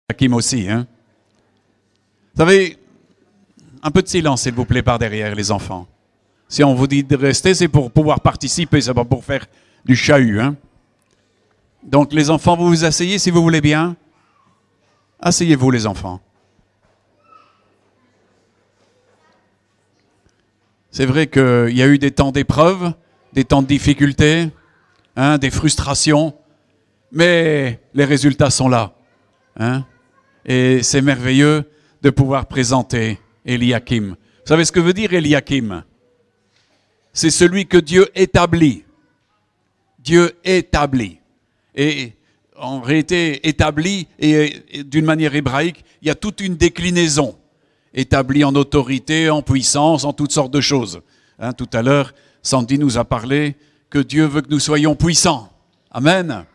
Hakim aussi, hein. Vous savez, un peu de silence, s'il vous plaît, par derrière, les enfants. Si on vous dit de rester, c'est pour pouvoir participer, c'est pas pour faire du chahut, hein. Donc, les enfants, vous vous asseyez si vous voulez bien. Asseyez-vous, les enfants. C'est vrai qu'il y a eu des temps d'épreuve, des temps de difficulté, hein, des frustrations, mais les résultats sont là, hein. Et c'est merveilleux de pouvoir présenter Eliakim. Vous savez ce que veut dire Eliakim? C'est celui que Dieu établit. Dieu établit. Et en réalité, établi, et d'une manière hébraïque, il y a toute une déclinaison. Établi en autorité, en puissance, en toutes sortes de choses. Hein, tout à l'heure, Sandy nous a parlé que Dieu veut que nous soyons puissants. Amen.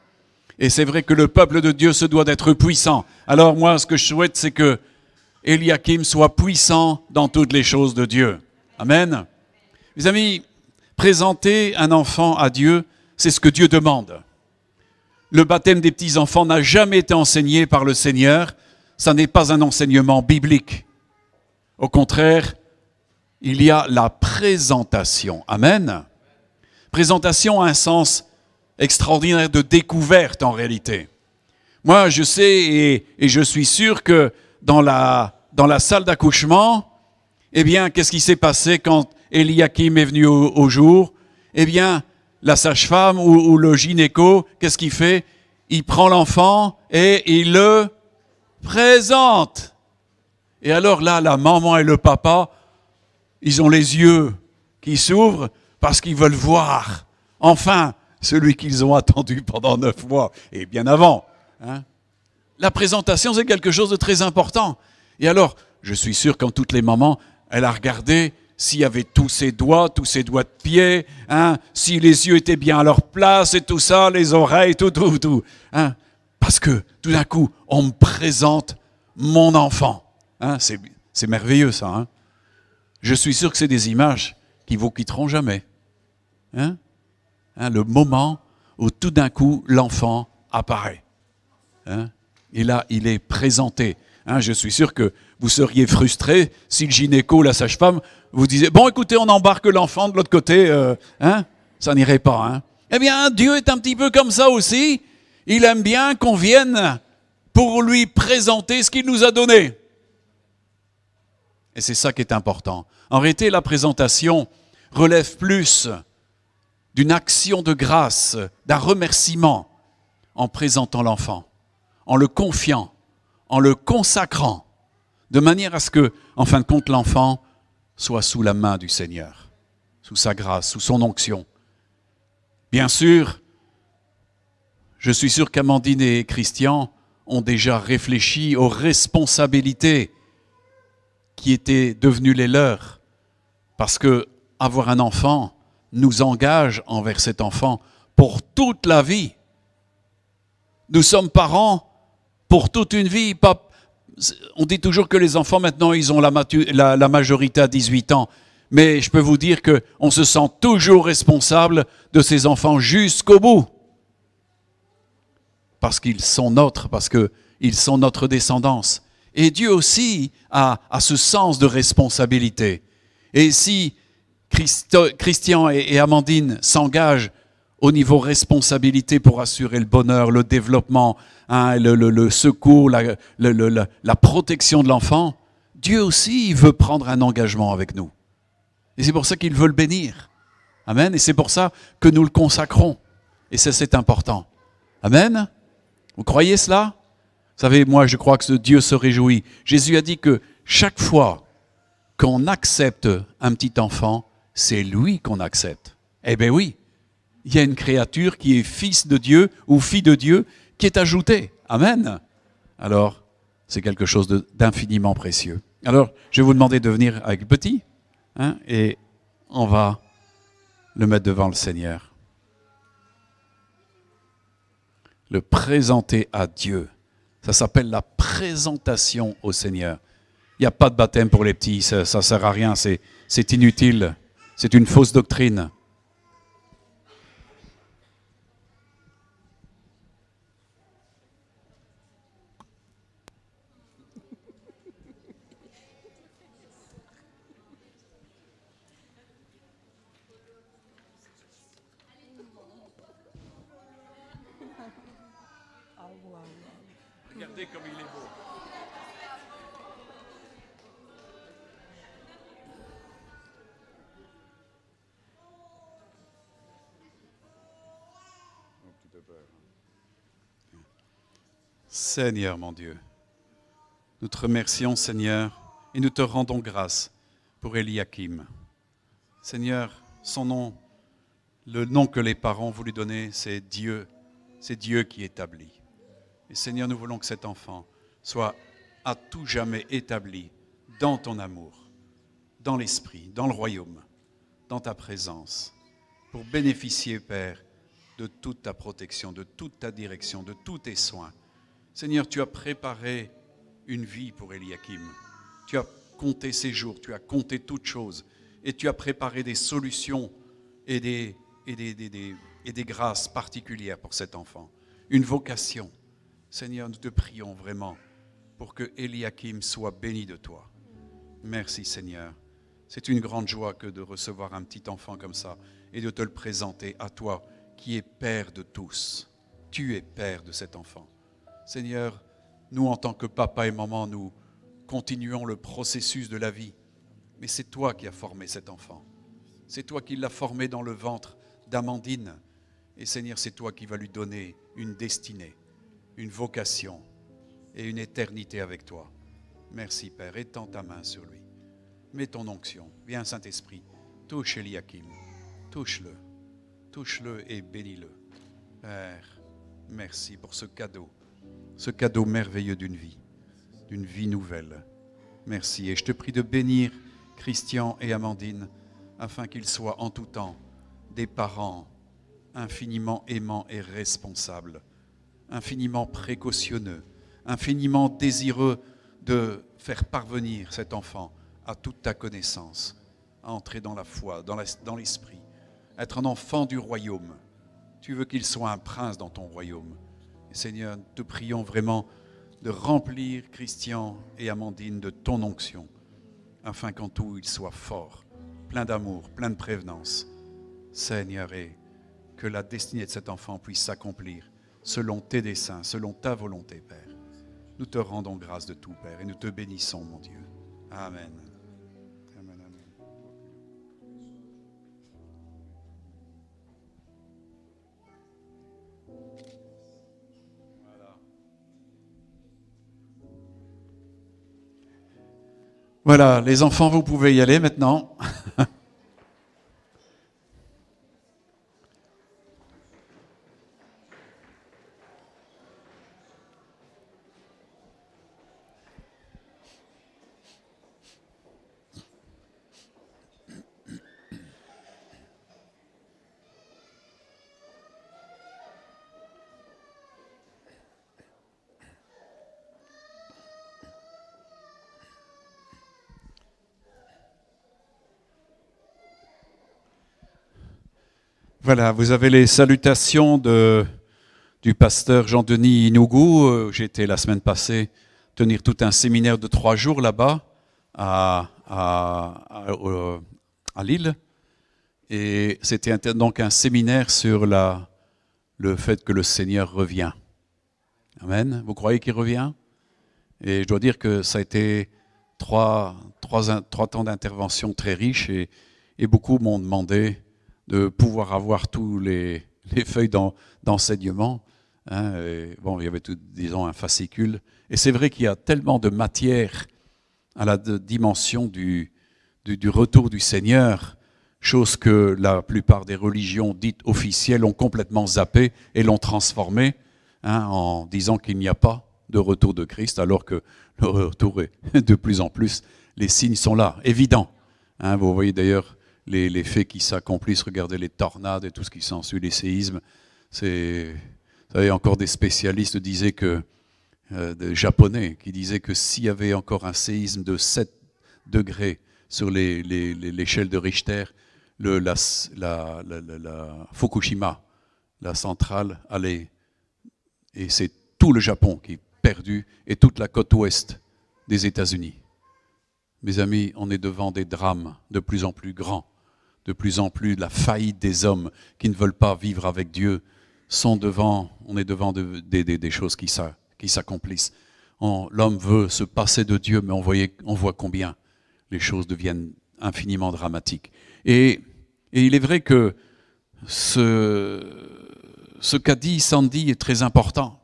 Et c'est vrai que le peuple de Dieu se doit d'être puissant. Alors moi, ce que je souhaite, c'est que Eliakim soit puissant dans toutes les choses de Dieu. Amen. Mes amis, présenter un enfant à Dieu, c'est ce que Dieu demande. Le baptême des petits-enfants n'a jamais été enseigné par le Seigneur. Ça n'est pas un enseignement biblique. Au contraire, il y a la présentation. Amen. Présentation a un sens extraordinaire de découverte en réalité. Moi, je sais et je suis sûr que dans la salle d'accouchement, eh bien, qu'est-ce qui s'est passé quand Eliakim est venu au jour? Eh bien, la sage-femme ou le gynéco, qu'est-ce qu'il fait? Il prend l'enfant et il le présente. Et alors là, la maman et le papa, ils ont les yeux qui s'ouvrent parce qu'ils veulent voir, enfin, celui qu'ils ont attendu pendant 9 mois et bien avant. Hein? La présentation, c'est quelque chose de très important. Et alors, je suis sûr qu'en toutes les mamans, elle a regardé s'il y avait tous ses doigts de pied, hein, si les yeux étaient bien à leur place et tout ça, les oreilles, tout. Hein, parce que tout d'un coup, on me présente mon enfant. Hein, c'est merveilleux ça. Hein. Je suis sûr que c'est des images qui vous quitteront jamais. Hein, le moment où tout d'un coup, l'enfant apparaît. Hein, et là, il est présenté. Hein, je suis sûr que vous seriez frustré si le gynéco, la sage-femme, vous disait, bon écoutez, on embarque l'enfant de l'autre côté, ça n'irait pas. Hein. Eh bien, Dieu est un petit peu comme ça aussi. Il aime bien qu'on vienne pour lui présenter ce qu'il nous a donné. Et c'est ça qui est important. En réalité, la présentation relève plus d'une action de grâce, d'un remerciement en présentant l'enfant, en le confiant, en le consacrant, de manière à ce que, en fin de compte, l'enfant soit sous la main du Seigneur, sous sa grâce, sous son onction. Bien sûr, je suis sûr qu'Amandine et Christian ont déjà réfléchi aux responsabilités qui étaient devenues les leurs, parce que avoir un enfant nous engage envers cet enfant pour toute la vie. Nous sommes parents pour toute une vie. On dit toujours que les enfants, maintenant, ils ont la majorité à 18 ans. Mais je peux vous dire qu'on se sent toujours responsable de ces enfants jusqu'au bout. Parce qu'ils sont nôtres, parce qu'ils sont notre descendance. Et Dieu aussi a ce sens de responsabilité. Et si Christian et Amandine s'engagent au niveau responsabilité pour assurer le bonheur, le développement, hein, le secours, la protection de l'enfant, Dieu aussi veut prendre un engagement avec nous. Et c'est pour ça qu'il veut le bénir. Amen. Et c'est pour ça que nous le consacrons. Et ça, c'est important. Amen. Vous croyez cela? Vous savez, moi, je crois que Dieu se réjouit. Jésus a dit que chaque fois qu'on accepte un petit enfant, c'est lui qu'on accepte. Eh bien oui. Il y a une créature qui est fils de Dieu ou fille de Dieu qui est ajoutée. Amen. Alors, c'est quelque chose d'infiniment précieux. Alors, je vais vous demander de venir avec le petit, hein, et on va le mettre devant le Seigneur. Le présenter à Dieu. Ça s'appelle la présentation au Seigneur. Il n'y a pas de baptême pour les petits, ça ne sert à rien, c'est inutile, c'est une fausse doctrine. Regardez comme il est beau. Seigneur mon Dieu, nous te remercions Seigneur et nous te rendons grâce pour Eliakim. Seigneur, son nom, le nom que les parents ont voulu donner, c'est Dieu qui établit. Et Seigneur, nous voulons que cet enfant soit à tout jamais établi dans ton amour, dans l'esprit, dans le royaume, dans ta présence, pour bénéficier, Père, de toute ta protection, de toute ta direction, de tous tes soins. Seigneur, tu as préparé une vie pour Eliakim. Tu as compté ses jours, tu as compté toutes choses et tu as préparé des solutions et des grâces particulières pour cet enfant. Une vocation. Seigneur, nous te prions vraiment pour que Eliakim soit béni de toi. Merci Seigneur. C'est une grande joie que de recevoir un petit enfant comme ça et de te le présenter à toi qui es Père de tous. Tu es Père de cet enfant. Seigneur, nous en tant que papa et maman, nous continuons le processus de la vie. Mais c'est toi qui as formé cet enfant. C'est toi qui l'as formé dans le ventre d'Amandine. Et Seigneur, c'est toi qui vas lui donner une destinée, une vocation et une éternité avec toi. Merci Père, étends ta main sur lui. Mets ton onction. Viens Saint-Esprit, touche Eliakim, touche-le et bénis-le. Père, merci pour ce cadeau merveilleux d'une vie nouvelle. Merci. Et je te prie de bénir Christian et Amandine afin qu'ils soient en tout temps des parents infiniment aimants et responsables, infiniment précautionneux, infiniment désireux de faire parvenir cet enfant à toute ta connaissance, à entrer dans la foi, dans l'esprit, être un enfant du royaume. Tu veux qu'il soit un prince dans ton royaume. Et Seigneur, nous te prions vraiment de remplir Christian et Amandine de ton onction, afin qu'en tout ils soient forts, pleins d'amour, pleins de prévenance. Seigneur, et que la destinée de cet enfant puisse s'accomplir selon tes desseins, selon ta volonté, Père. Nous te rendons grâce de tout, Père, et nous te bénissons, mon Dieu. Amen. Amen, amen. Voilà, les enfants, vous pouvez y aller maintenant. Voilà, vous avez les salutations du pasteur Jean-Denis Inougou. J'étais la semaine passée tenir tout un séminaire de 3 jours là-bas à Lille. Et c'était donc un séminaire sur le fait que le Seigneur revient. Amen. Vous croyez qu'il revient? Et je dois dire que ça a été trois temps d'intervention très riches et beaucoup m'ont demandé de pouvoir avoir tous les feuilles d'enseignement. Hein, bon, il y avait tout, disons, un fascicule. Et c'est vrai qu'il y a tellement de matière à la dimension du retour du Seigneur, chose que la plupart des religions dites officielles ont complètement zappé et l'ont transformé, hein, en disant qu'il n'y a pas de retour de Christ, alors que le retour est de plus en plus, les signes sont là, évidents. Hein, vous voyez d'ailleurs les faits qui s'accomplissent, regardez les tornades et tout ce qui s'ensuit, les séismes. Vous savez, encore des spécialistes disaient que, des Japonais, qui disaient que s'il y avait encore un séisme de 7 degrés sur l'échelle de Richter, la Fukushima, la centrale, allait, et c'est tout le Japon qui est perdu et toute la côte ouest des États-Unis. Mes amis, on est devant des drames de plus en plus grands, de plus en plus la faillite des hommes qui ne veulent pas vivre avec Dieu. On est devant des choses qui s'accomplissent. l'homme veut se passer de Dieu, mais on voit combien les choses deviennent infiniment dramatiques. Et il est vrai que ce qu'a dit Sandy est très important.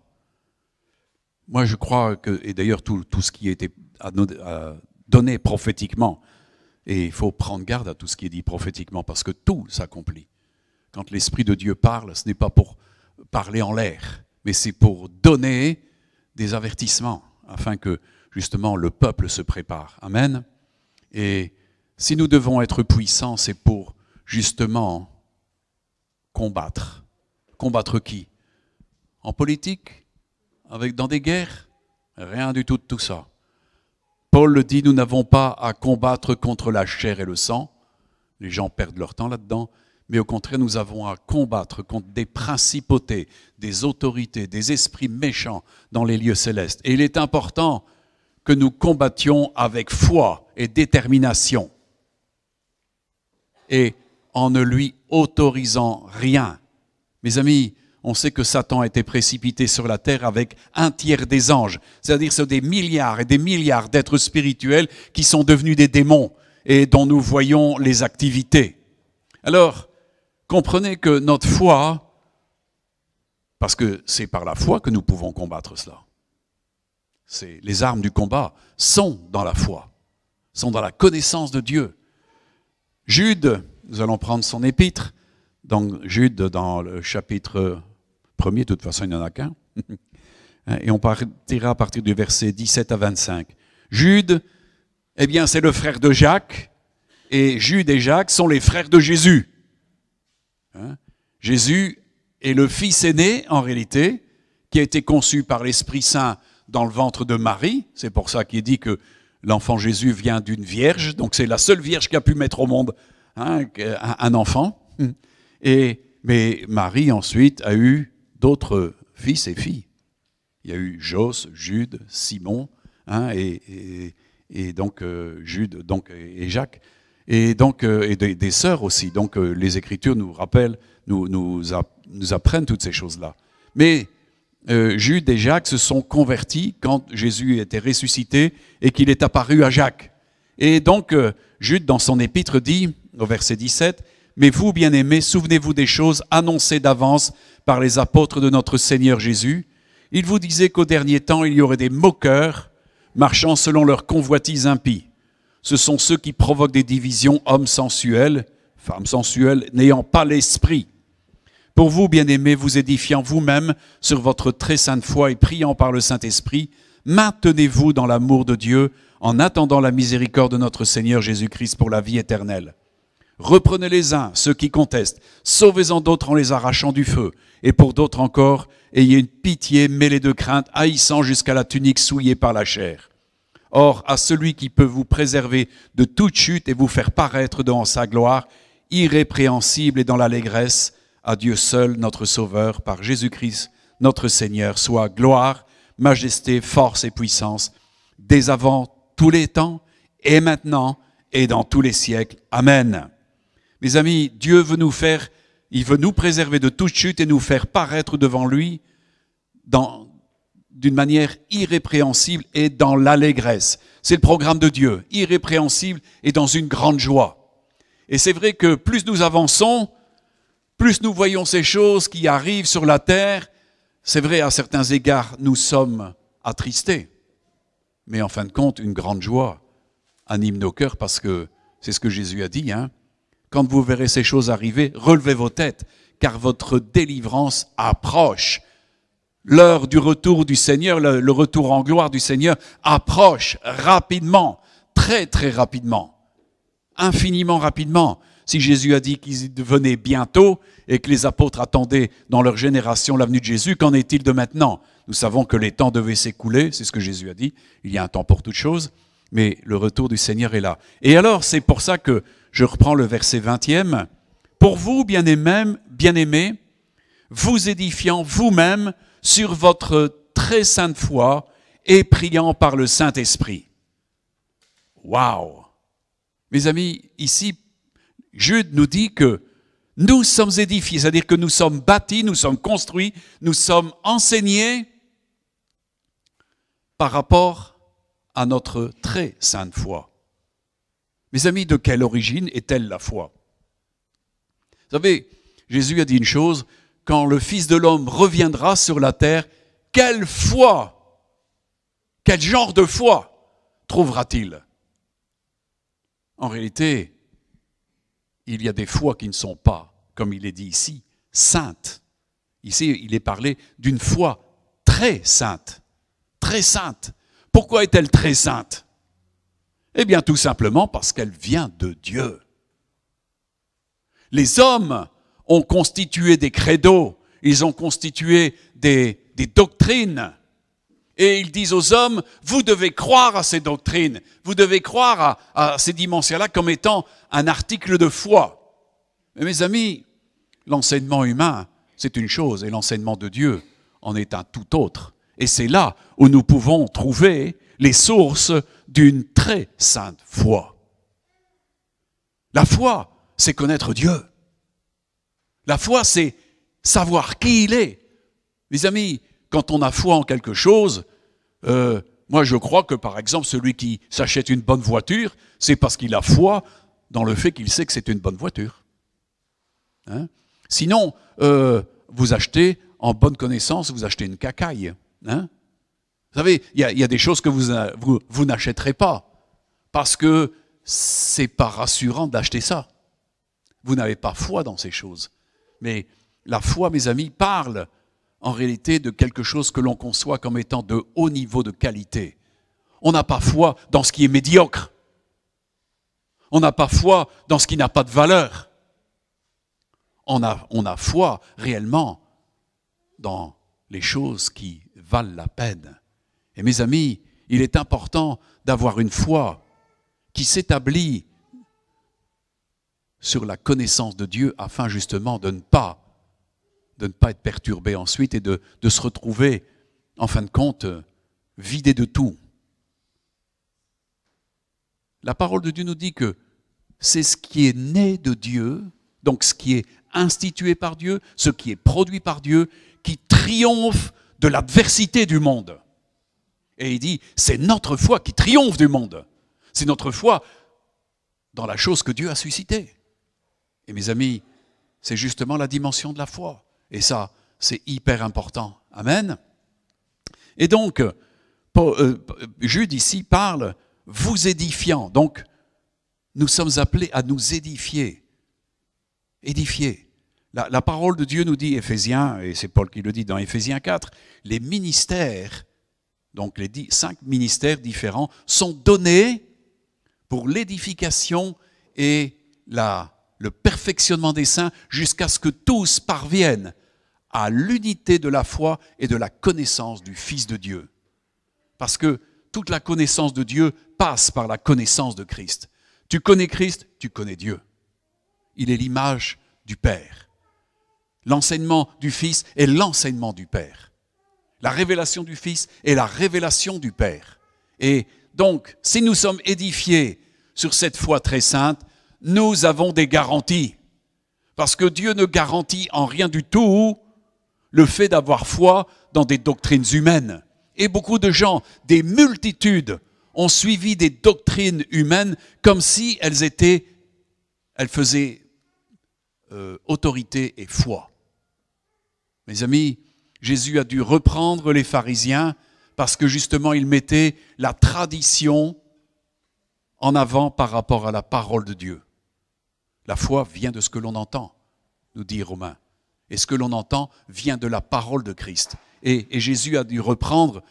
Moi, je crois que, et d'ailleurs tout ce qui a été donné prophétiquement, et il faut prendre garde à tout ce qui est dit prophétiquement, parce que tout s'accomplit. Quand l'Esprit de Dieu parle, ce n'est pas pour parler en l'air, mais c'est pour donner des avertissements, afin que, justement, le peuple se prépare. Amen. Et si nous devons être puissants, c'est pour, justement, combattre. Combattre qui? En politique? Dans des guerres? Rien du tout de tout ça. Paul le dit, nous n'avons pas à combattre contre la chair et le sang. Les gens perdent leur temps là-dedans. Mais au contraire, nous avons à combattre contre des principautés, des autorités, des esprits méchants dans les lieux célestes. Et il est important que nous combattions avec foi et détermination. Et en ne lui autorisant rien. Mes amis, on sait que Satan a été précipité sur la terre avec 1/3 des anges. C'est-à-dire que ce sont des milliards et des milliards d'êtres spirituels qui sont devenus des démons et dont nous voyons les activités. Alors, comprenez que notre foi, parce que c'est par la foi que nous pouvons combattre cela. Les armes du combat sont dans la foi, sont dans la connaissance de Dieu. Jude, nous allons prendre son épître, donc Jude dans le chapitre 1er, de toute façon il n'y en a qu'un, et on partira à partir du verset 17 à 25. Jude, eh bien c'est le frère de Jacques, et Jude et Jacques sont les frères de Jésus. Jésus est le fils aîné, en réalité, qui a été conçu par l'Esprit Saint dans le ventre de Marie. C'est pour ça qu'il dit que l'enfant Jésus vient d'une vierge, donc c'est la seule vierge qui a pu mettre au monde un enfant. Mais Marie ensuite a eu d'autres fils et filles. Il y a eu Jos, Jude, Simon, et donc Jude et Jacques. Et donc et des sœurs aussi. Donc les Écritures nous rappellent, nous apprennent toutes ces choses-là. Mais Jude et Jacques se sont convertis quand Jésus était ressuscité et qu'il est apparu à Jacques. Et donc Jude, dans son épître, dit, au verset 17, « Mais vous, bien-aimés, souvenez-vous des choses annoncées d'avance par les apôtres de notre Seigneur Jésus. Ils vous disaient qu'au dernier temps, il y aurait des moqueurs marchant selon leur convoitise impie. Ce sont ceux qui provoquent des divisions, hommes sensuels, femmes sensuelles, n'ayant pas l'esprit. Pour vous, bien-aimés, vous édifiant vous-même sur votre très sainte foi et priant par le Saint-Esprit, maintenez-vous dans l'amour de Dieu en attendant la miséricorde de notre Seigneur Jésus-Christ pour la vie éternelle. Reprenez les uns, ceux qui contestent, sauvez-en d'autres en les arrachant du feu, et pour d'autres encore, ayez une pitié mêlée de crainte, haïssant jusqu'à la tunique souillée par la chair. Or, à celui qui peut vous préserver de toute chute et vous faire paraître devant sa gloire, irrépréhensible et dans l'allégresse, à Dieu seul, notre Sauveur, par Jésus-Christ, notre Seigneur, soit gloire, majesté, force et puissance, dès avant tous les temps, et maintenant, et dans tous les siècles. Amen. Mes amis, Dieu veut il veut nous préserver de toute chute et nous faire paraître devant lui d'une manière irrépréhensible et dans l'allégresse. C'est le programme de Dieu, irrépréhensible et dans une grande joie. Et c'est vrai que plus nous avançons, plus nous voyons ces choses qui arrivent sur la terre, c'est vrai, à certains égards, nous sommes attristés. Mais en fin de compte, une grande joie anime nos cœurs parce que c'est ce que Jésus a dit. Quand vous verrez ces choses arriver, relevez vos têtes, car votre délivrance approche. L'heure du retour du Seigneur, le retour en gloire du Seigneur approche rapidement, très très rapidement, infiniment rapidement. Si Jésus a dit qu'il venait bientôt et que les apôtres attendaient dans leur génération la venue de Jésus, qu'en est-il de maintenant? Nous savons que les temps devaient s'écouler, c'est ce que Jésus a dit, il y a un temps pour toutes choses, mais le retour du Seigneur est là. Et alors, c'est pour ça que je reprends le verset 20e. « Pour vous, bien-aimés, vous édifiant vous-même sur votre très sainte foi et priant par le Saint-Esprit. » Waouh! Mes amis, ici, Jude nous dit que nous sommes édifiés, c'est-à-dire que nous sommes bâtis, nous sommes construits, nous sommes enseignés par rapport à notre très sainte foi. Mes amis, de quelle origine est-elle la foi? Vous savez, Jésus a dit une chose, quand le Fils de l'homme reviendra sur la terre, quelle foi, quel genre de foi trouvera-t-il? En réalité, il y a des foi qui ne sont pas, comme il est dit ici, saintes. Ici, il est parlé d'une foi très sainte. Très sainte. Pourquoi est-elle très sainte? Eh bien, tout simplement parce qu'elle vient de Dieu. Les hommes ont constitué des credos, ils ont constitué des doctrines. Et ils disent aux hommes, vous devez croire à ces doctrines, vous devez croire à ces dimensions-là comme étant un article de foi. Mais mes amis, l'enseignement humain, c'est une chose, et l'enseignement de Dieu en est un tout autre. Et c'est là où nous pouvons trouver les sources d'une très sainte foi. La foi, c'est connaître Dieu. La foi, c'est savoir qui il est. Mes amis, quand on a foi en quelque chose, moi je crois que par exemple celui qui s'achète une bonne voiture, c'est parce qu'il a foi dans le fait qu'il sait que c'est une bonne voiture. Hein? Sinon, vous achetez en bonne connaissance, vous achetez une cacaille. Hein? Vous savez, il y a des choses que vous n'achèterez pas parce que c'est pas rassurant d'acheter ça. Vous n'avez pas foi dans ces choses. Mais la foi, mes amis, parle en réalité de quelque chose que l'on conçoit comme étant de haut niveau de qualité. On n'a pas foi dans ce qui est médiocre. On n'a pas foi dans ce qui n'a pas de valeur. On a foi réellement dans les choses qui valent la peine. Et mes amis, il est important d'avoir une foi qui s'établit sur la connaissance de Dieu afin justement de ne pas être perturbé ensuite et de se retrouver, en fin de compte, vidé de tout. La parole de Dieu nous dit que c'est ce qui est né de Dieu, donc ce qui est institué par Dieu, ce qui est produit par Dieu, qui triomphe de l'adversité du monde. Et il dit, c'est notre foi qui triomphe du monde. C'est notre foi dans la chose que Dieu a suscitée. Et mes amis, c'est justement la dimension de la foi. Et ça, c'est hyper important. Amen. Et donc, Jude ici parle, vous édifiant. Donc, nous sommes appelés à nous édifier. Édifier. La parole de Dieu nous dit, Éphésiens, et c'est Paul qui le dit dans Éphésiens 4, les ministères, donc les 5 ministères différents, sont donnés pour l'édification et le perfectionnement des saints jusqu'à ce que tous parviennent à l'unité de la foi et de la connaissance du Fils de Dieu. Parce que toute la connaissance de Dieu passe par la connaissance de Christ. Tu connais Christ, tu connais Dieu. Il est l'image du Père. L'enseignement du Fils est l'enseignement du Père. La révélation du Fils est la révélation du Père. Et donc, si nous sommes édifiés sur cette foi très sainte, nous avons des garanties. Parce que Dieu ne garantit en rien du tout le fait d'avoir foi dans des doctrines humaines. Et beaucoup de gens, des multitudes, ont suivi des doctrines humaines comme si elles faisaient autorité et foi. Mes amis, Jésus a dû reprendre les pharisiens parce que justement ils mettaient la tradition en avant par rapport à la parole de Dieu. La foi vient de ce que l'on entend, nous dit Romains. Et ce que l'on entend vient de la parole de Christ. Et Jésus a dû reprendre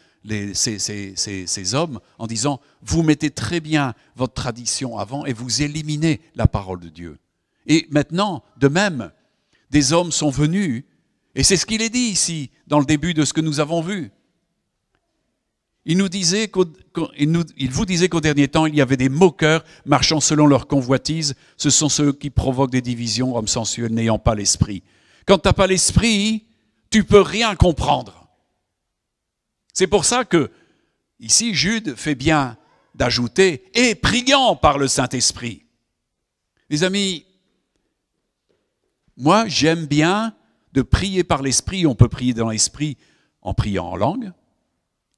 ces hommes en disant, vous mettez très bien votre tradition avant et vous éliminez la parole de Dieu. Et maintenant, de même, des hommes sont venus, et c'est ce qu'il est dit ici, dans le début de ce que nous avons vu. Il vous disait qu'au dernier temps, il y avait des moqueurs marchant selon leur convoitise. Ce sont ceux qui provoquent des divisions, hommes sensuels n'ayant pas l'esprit. Quand tu n'as pas l'esprit, tu ne peux rien comprendre. C'est pour ça que, ici, Jude fait bien d'ajouter « et priant par le Saint-Esprit ». Les amis, moi j'aime bien de prier par l'Esprit. On peut prier dans l'Esprit en priant en langue.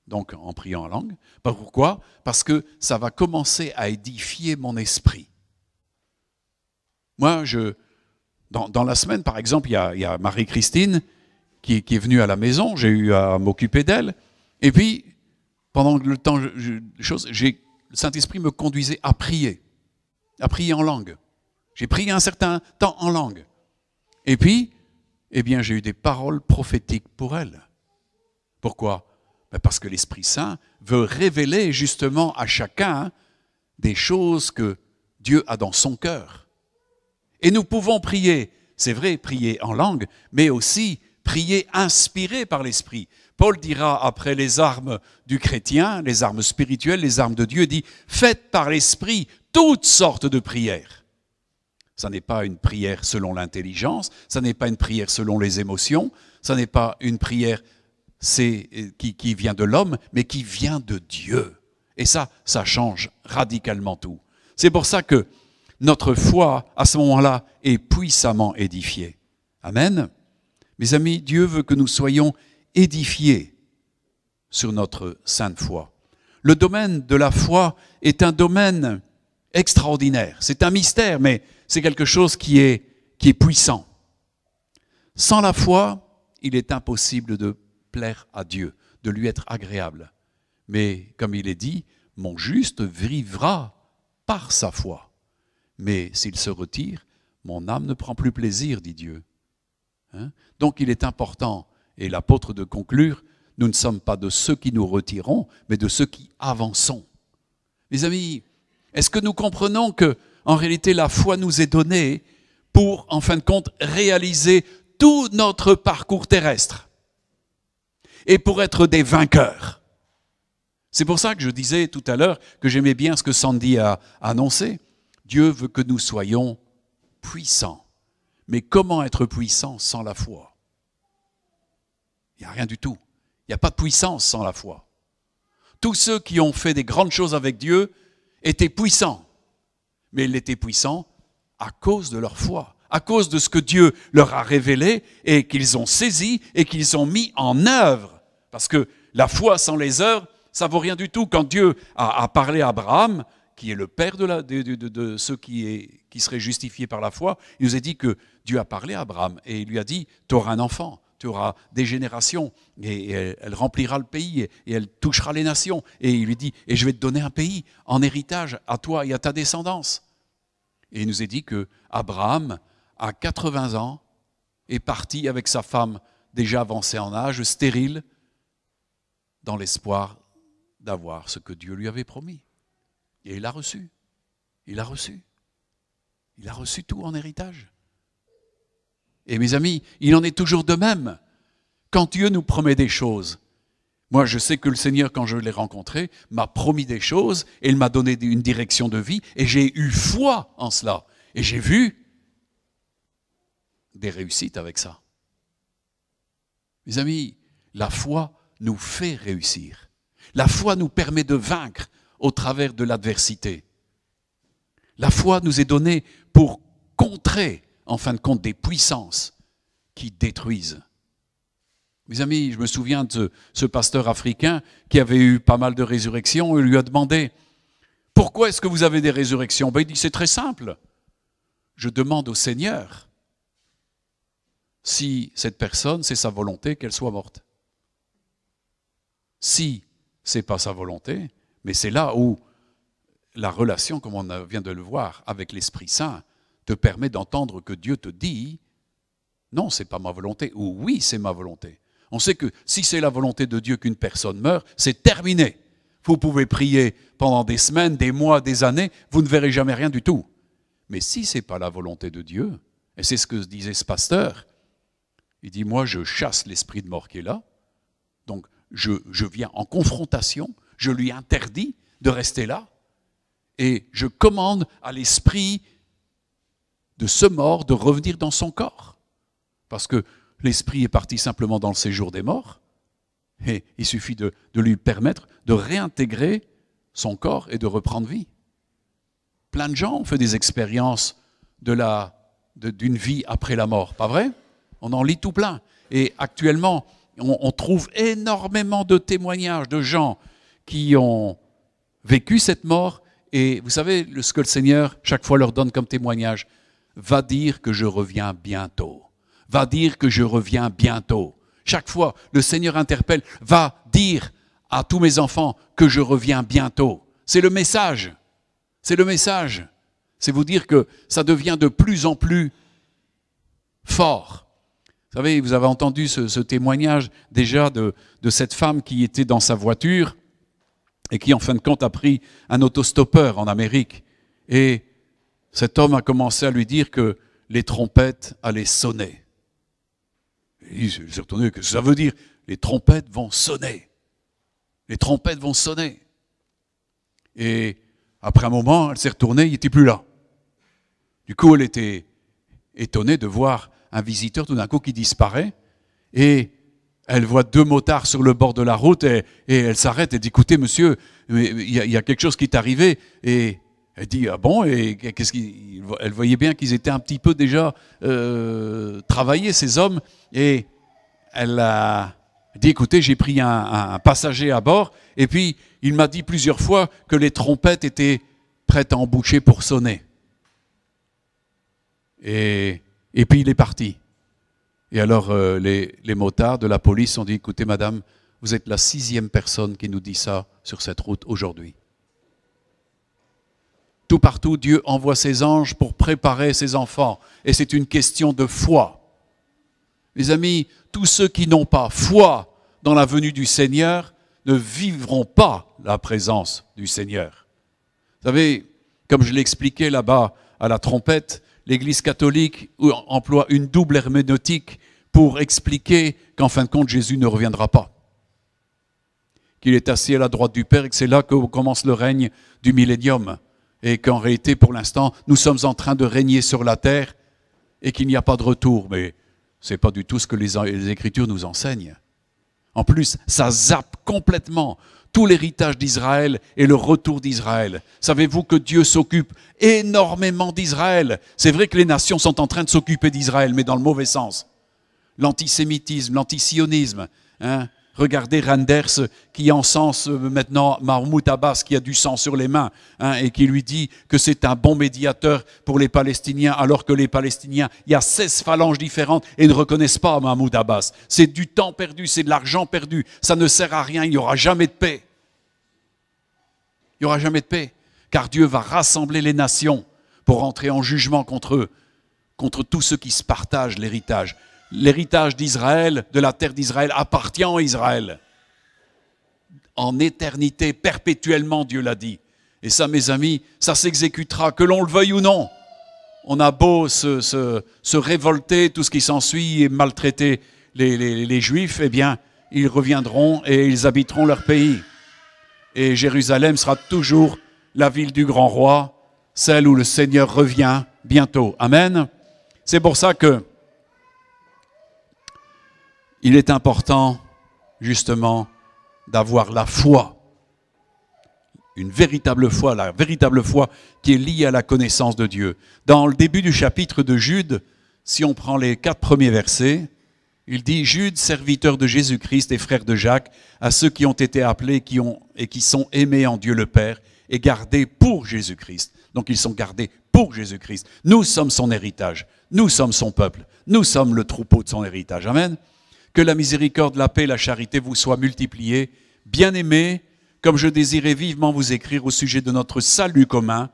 donc en priant en langue. Pourquoi? Parce que ça va commencer à édifier mon esprit. Moi, dans la semaine, par exemple, il y a Marie-Christine qui est venue à la maison, j'ai eu à m'occuper d'elle, et puis, pendant le temps, le Saint-Esprit me conduisait à prier en langue. J'ai prié un certain temps en langue. Et puis, eh bien, j'ai eu des paroles prophétiques pour elle. Pourquoi? Parce que l'Esprit Saint veut révéler justement à chacun des choses que Dieu a dans son cœur. Et nous pouvons prier, c'est vrai, prier en langue, mais aussi prier inspiré par l'Esprit. Paul dira après les armes du chrétien, les armes spirituelles, les armes de Dieu, dit « Faites par l'Esprit toutes sortes de prières ». Ça n'est pas une prière selon l'intelligence, ça n'est pas une prière selon les émotions, ça n'est pas une prière qui vient de l'homme, mais qui vient de Dieu. Et ça change radicalement tout. C'est pour ça que notre foi, à ce moment-là, est puissamment édifiée. Amen. Mes amis, Dieu veut que nous soyons édifiés sur notre sainte foi. Le domaine de la foi est un domaine extraordinaire. C'est un mystère, mais c'est quelque chose qui est puissant. Sans la foi, il est impossible de plaire à Dieu, de lui être agréable. Mais comme il est dit, mon juste vivra par sa foi. Mais s'il se retire, mon âme ne prend plus plaisir, dit Dieu. Donc il est important, et l'apôtre de conclure, nous ne sommes pas de ceux qui nous retirons, mais de ceux qui avançons. Mes amis, est-ce que nous comprenons que, en réalité, la foi nous est donnée pour, en fin de compte, réaliser tout notre parcours terrestre et pour être des vainqueurs? C'est pour ça que je disais tout à l'heure que j'aimais bien ce que Sandy a annoncé. Dieu veut que nous soyons puissants. Mais comment être puissant sans la foi? Il n'y a rien du tout. Il n'y a pas de puissance sans la foi. Tous ceux qui ont fait des grandes choses avec Dieu étaient puissants. Mais ils étaient puissants à cause de leur foi, à cause de ce que Dieu leur a révélé et qu'ils ont saisi et qu'ils ont mis en œuvre. Parce que la foi sans les œuvres, ça ne vaut rien du tout. Quand Dieu a parlé à Abraham, qui est le père de ceux qui seraient justifiés par la foi, il nous a dit que Dieu a parlé à Abraham et il lui a dit « Tu auras un enfant, tu auras des générations et elle remplira le pays et elle touchera les nations. » Et il lui dit « Et je vais te donner un pays en héritage à toi et à ta descendance. » Et il nous a dit que Abraham, à 80 ans, est parti avec sa femme déjà avancée en âge, stérile, dans l'espoir d'avoir ce que Dieu lui avait promis. Et il a reçu. Il a reçu. Il a reçu tout en héritage. Et mes amis, il en est toujours de même. Quand Dieu nous promet des choses, moi je sais que le Seigneur, quand je l'ai rencontré, m'a promis des choses et il m'a donné une direction de vie et j'ai eu foi en cela. Et j'ai vu des réussites avec ça. Mes amis, la foi nous fait réussir. La foi nous permet de vaincre au travers de l'adversité. La foi nous est donnée pour contrer, en fin de compte, des puissances qui détruisent. Mes amis, je me souviens de ce pasteur africain qui avait eu pas mal de résurrections et lui a demandé « Pourquoi est-ce que vous avez des résurrections ?» Il dit « C'est très simple. Je demande au Seigneur si cette personne, c'est sa volonté qu'elle soit morte. Si ce n'est pas sa volonté, mais c'est là où la relation, comme on vient de le voir, avec l'Esprit Saint, te permet d'entendre que Dieu te dit « Non, ce n'est pas ma volonté » ou « Oui, c'est ma volonté ». On sait que si c'est la volonté de Dieu qu'une personne meure, c'est terminé. Vous pouvez prier pendant des semaines, des mois, des années, vous ne verrez jamais rien du tout. Mais si ce n'est pas la volonté de Dieu, et c'est ce que disait ce pasteur, il dit « Moi, je chasse l'esprit de mort qui est là, donc je viens en confrontation, je lui interdis de rester là, et je commande à l'esprit de ce mort de revenir dans son corps. Parce que l'esprit est parti simplement dans le séjour des morts, et il suffit de lui permettre de réintégrer son corps et de reprendre vie. Plein de gens ont fait des expériences d'une vie après la mort, pas vrai? On en lit tout plein. Et actuellement, On trouve énormément de témoignages de gens qui ont vécu cette mort. Et vous savez ce que le Seigneur, chaque fois, leur donne comme témoignage? Va dire que je reviens bientôt. Va dire que je reviens bientôt. Chaque fois, le Seigneur interpelle, va dire à tous mes enfants que je reviens bientôt. C'est le message. C'est le message. C'est vous dire que ça devient de plus en plus fort. Vous savez, vous avez entendu ce témoignage déjà de cette femme qui était dans sa voiture et qui en fin de compte a pris un autostoppeur en Amérique. Et cet homme a commencé à lui dire que les trompettes allaient sonner. Et il s'est retourné, qu'est-ce que ça veut dire? Les trompettes vont sonner. Les trompettes vont sonner. Et après un moment, elle s'est retournée, il n'était plus là. Du coup, elle était étonnée de voir un visiteur tout d'un coup qui disparaît. Et elle voit deux motards sur le bord de la route et elle s'arrête et dit, écoutez monsieur, il y a quelque chose qui est arrivé. Et elle dit, ah bon? Et elle voyait bien qu'ils étaient un petit peu déjà travaillés, ces hommes. Et elle a dit, écoutez, j'ai pris un passager à bord. Et puis, il m'a dit plusieurs fois que les trompettes étaient prêtes à emboucher pour sonner. Et puis, il est parti. Et alors, les motards de la police ont dit, écoutez, madame, vous êtes la 6e personne qui nous dit ça sur cette route aujourd'hui. Tout partout, Dieu envoie ses anges pour préparer ses enfants. Et c'est une question de foi. Les amis, tous ceux qui n'ont pas foi dans la venue du Seigneur ne vivront pas la présence du Seigneur. Vous savez, comme je l'expliquais là-bas à la trompette, l'Église catholique emploie une double herméneutique pour expliquer qu'en fin de compte, Jésus ne reviendra pas. Qu'il est assis à la droite du Père et que c'est là que commence le règne du millénium. Et qu'en réalité, pour l'instant, nous sommes en train de régner sur la terre et qu'il n'y a pas de retour. Mais ce n'est pas du tout ce que les Écritures nous enseignent. En plus, ça zappe complètement tout l'héritage d'Israël et le retour d'Israël. Savez-vous que Dieu s'occupe énormément d'Israël? C'est vrai que les nations sont en train de s'occuper d'Israël, mais dans le mauvais sens. L'antisémitisme, l'antisionisme. Regardez Randers qui encense maintenant Mahmoud Abbas qui a du sang sur les mains et qui lui dit que c'est un bon médiateur pour les Palestiniens alors que les Palestiniens, il y a 16 phalanges différentes et ne reconnaissent pas Mahmoud Abbas. C'est du temps perdu, c'est de l'argent perdu, ça ne sert à rien, il n'y aura jamais de paix. Il n'y aura jamais de paix car Dieu va rassembler les nations pour entrer en jugement contre eux, contre tous ceux qui se partagent l'héritage. L'héritage d'Israël, de la terre d'Israël, appartient à Israël. En éternité, perpétuellement, Dieu l'a dit. Et ça, mes amis, ça s'exécutera, que l'on le veuille ou non. On a beau se révolter, tout ce qui s'ensuit, et maltraiter les Juifs, eh bien, ils reviendront et ils habiteront leur pays. Et Jérusalem sera toujours la ville du grand roi, celle où le Seigneur revient bientôt. Amen. C'est pour ça que il est important, justement, d'avoir la foi, une véritable foi, la véritable foi qui est liée à la connaissance de Dieu. Dans le début du chapitre de Jude, si on prend les 4 premiers versets, il dit « Jude, serviteur de Jésus-Christ et frère de Jacques, à ceux qui ont été appelés et qui sont aimés en Dieu le Père et gardés pour Jésus-Christ. » Donc ils sont gardés pour Jésus-Christ. Nous sommes son héritage, nous sommes son peuple, nous sommes le troupeau de son héritage. Amen. Que la miséricorde, la paix et la charité vous soient multipliées. Bien-aimés, comme je désirais vivement vous écrire au sujet de notre salut commun,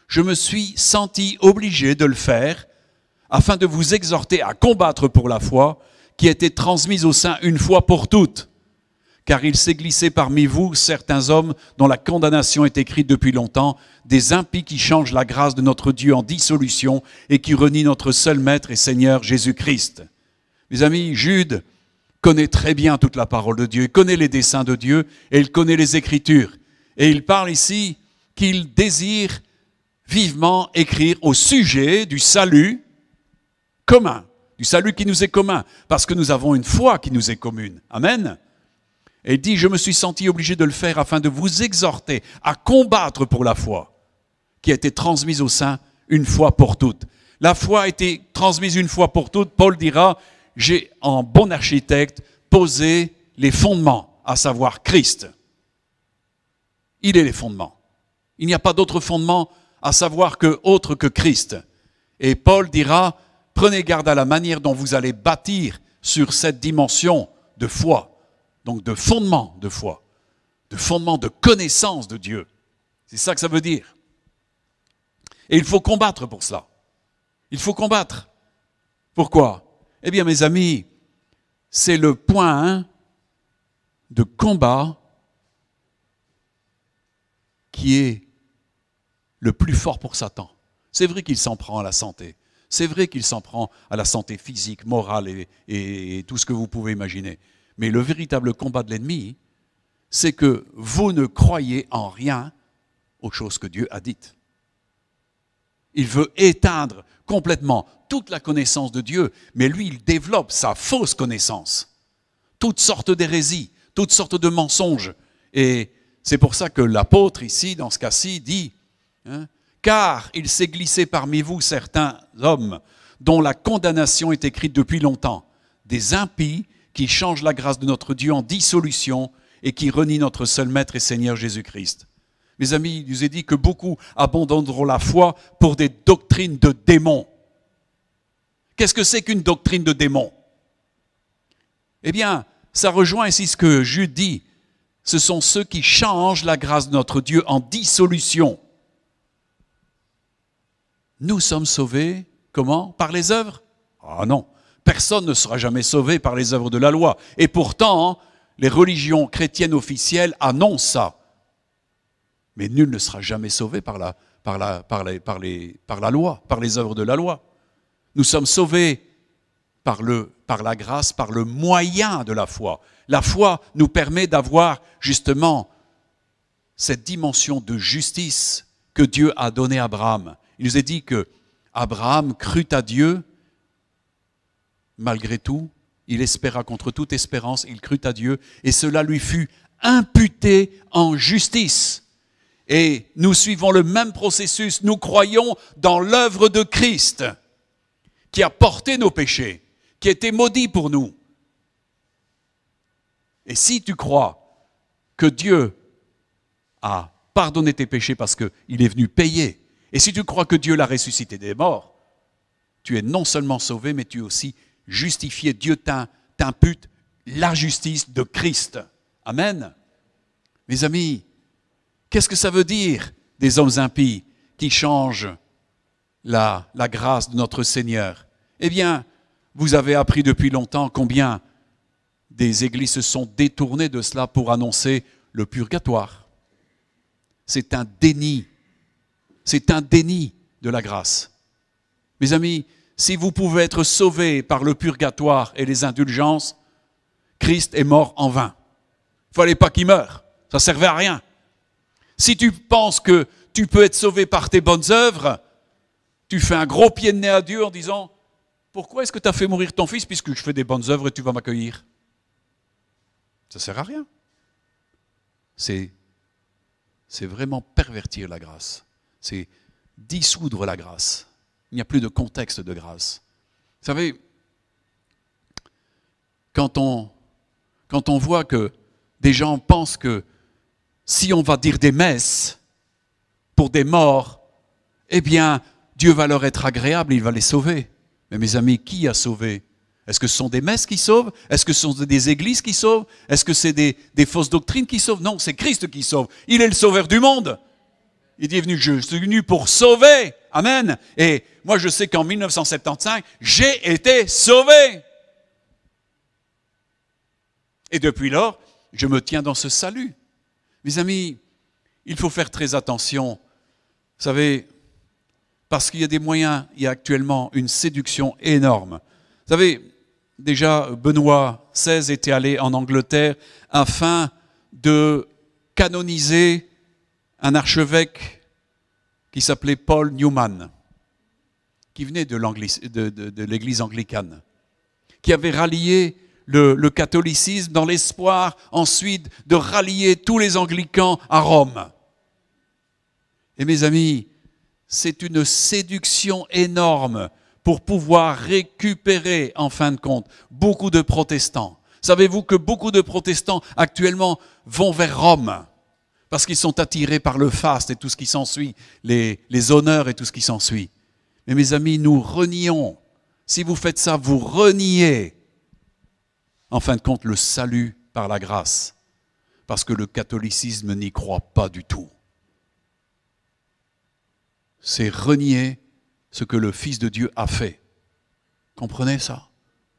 je me suis senti obligé de le faire afin de vous exhorter à combattre pour la foi qui a été transmise au sein une fois pour toutes. Car il s'est glissé parmi vous certains hommes dont la condamnation est écrite depuis longtemps, des impies qui changent la grâce de notre Dieu en dissolution et qui renient notre seul Maître et Seigneur Jésus-Christ. Mes amis, Jude connaît très bien toute la parole de Dieu, il connaît les desseins de Dieu et il connaît les Écritures. Et il parle ici qu'il désire vivement écrire au sujet du salut commun, du salut qui nous est commun, parce que nous avons une foi qui nous est commune. Amen. Et il dit, je me suis senti obligé de le faire afin de vous exhorter à combattre pour la foi qui a été transmise au sein une fois pour toutes. La foi a été transmise une fois pour toutes, Paul dira, j'ai en bon architecte poser les fondements, à savoir Christ. Il est les fondements. Il n'y a pas d'autre fondement à savoir autre que Christ. Et Paul dira, prenez garde à la manière dont vous allez bâtir sur cette dimension de foi, donc de fondement de foi, de fondement de connaissance de Dieu. C'est ça que ça veut dire. Et il faut combattre pour cela. Il faut combattre. Pourquoi? Eh bien, mes amis, c'est le point de combat qui est le plus fort pour Satan. C'est vrai qu'il s'en prend à la santé. C'est vrai qu'il s'en prend à la santé physique, morale et tout ce que vous pouvez imaginer. Mais le véritable combat de l'ennemi, c'est que vous ne croyez en rien aux choses que Dieu a dites. Il veut éteindre complètement toute la connaissance de Dieu, mais lui, il développe sa fausse connaissance. Toutes sortes d'hérésies, toutes sortes de mensonges. Et c'est pour ça que l'apôtre ici, dans ce cas-ci, dit car il s'est glissé parmi vous certains hommes dont la condamnation est écrite depuis longtemps, des impies qui changent la grâce de notre Dieu en dissolution et qui renient notre seul Maître et Seigneur Jésus-Christ. Mes amis, il nous est dit que beaucoup abandonneront la foi pour des doctrines de démons. Qu'est-ce que c'est qu'une doctrine de démons? Eh bien, ça rejoint ici ce que Jude dit. Ce sont ceux qui changent la grâce de notre Dieu en dissolution. Nous sommes sauvés, comment? Par les œuvres? Ah non, personne ne sera jamais sauvé par les œuvres de la loi. Et pourtant, les religions chrétiennes officielles annoncent ça. Mais nul ne sera jamais sauvé par la loi, par les œuvres de la loi. Nous sommes sauvés par la grâce, par le moyen de la foi. La foi nous permet d'avoir justement cette dimension de justice que Dieu a donnée à Abraham. Il nous est dit que Abraham crut à Dieu, malgré tout, il espéra contre toute espérance, il crut à Dieu, et cela lui fut imputé en justice. Et nous suivons le même processus, nous croyons dans l'œuvre de Christ, qui a porté nos péchés, qui a été maudit pour nous. Et si tu crois que Dieu a pardonné tes péchés parce qu'il est venu payer, et si tu crois que Dieu l'a ressuscité des morts, tu es non seulement sauvé, mais tu es aussi justifié. Dieu t'impute la justice de Christ. Amen. Mes amis, qu'est-ce que ça veut dire des hommes impies qui changent la grâce de notre Seigneur? Eh bien, vous avez appris depuis longtemps combien des églises se sont détournées de cela pour annoncer le purgatoire. C'est un déni. C'est un déni de la grâce. Mes amis, si vous pouvez être sauvés par le purgatoire et les indulgences, Christ est mort en vain. Il ne fallait pas qu'il meure. Ça ne servait à rien. Si tu penses que tu peux être sauvé par tes bonnes œuvres, tu fais un gros pied de nez à Dieu en disant « Pourquoi est-ce que tu as fait mourir ton fils puisque je fais des bonnes œuvres et tu vas m'accueillir ?» Ça ne sert à rien. C'est vraiment pervertir la grâce. C'est dissoudre la grâce. Il n'y a plus de contexte de grâce. Vous savez, quand on voit que des gens pensent que si on va dire des messes pour des morts, eh bien, Dieu va leur être agréable, il va les sauver. Mais mes amis, qui a sauvé? Est-ce que ce sont des messes qui sauvent? Est-ce que ce sont des églises qui sauvent? Est-ce que c'est des fausses doctrines qui sauvent? Non, c'est Christ qui sauve. Il est le sauveur du monde. Il est venu, je suis venu pour sauver. Amen. Et moi, je sais qu'en 1975, j'ai été sauvé. Et depuis lors, je me tiens dans ce salut. Mes amis, il faut faire très attention. Vous savez, parce qu'il y a des moyens, il y a actuellement une séduction énorme. Vous savez, déjà, Benoît XVI était allé en Angleterre afin de canoniser un archevêque qui s'appelait Paul Newman, qui venait de l'église anglicane, qui avait rallié le catholicisme dans l'espoir ensuite de rallier tous les anglicans à Rome. Et mes amis, c'est une séduction énorme pour pouvoir récupérer, en fin de compte, beaucoup de protestants. Vous Savez-vous que beaucoup de protestants actuellement vont vers Rome parce qu'ils sont attirés par le faste et tout ce qui s'ensuit, les honneurs et tout ce qui s'ensuit. Mais mes amis, nous renions. Si vous faites ça, vous reniez, en fin de compte, le salut par la grâce. Parce que le catholicisme n'y croit pas du tout. C'est renier ce que le Fils de Dieu a fait. Comprenez ça?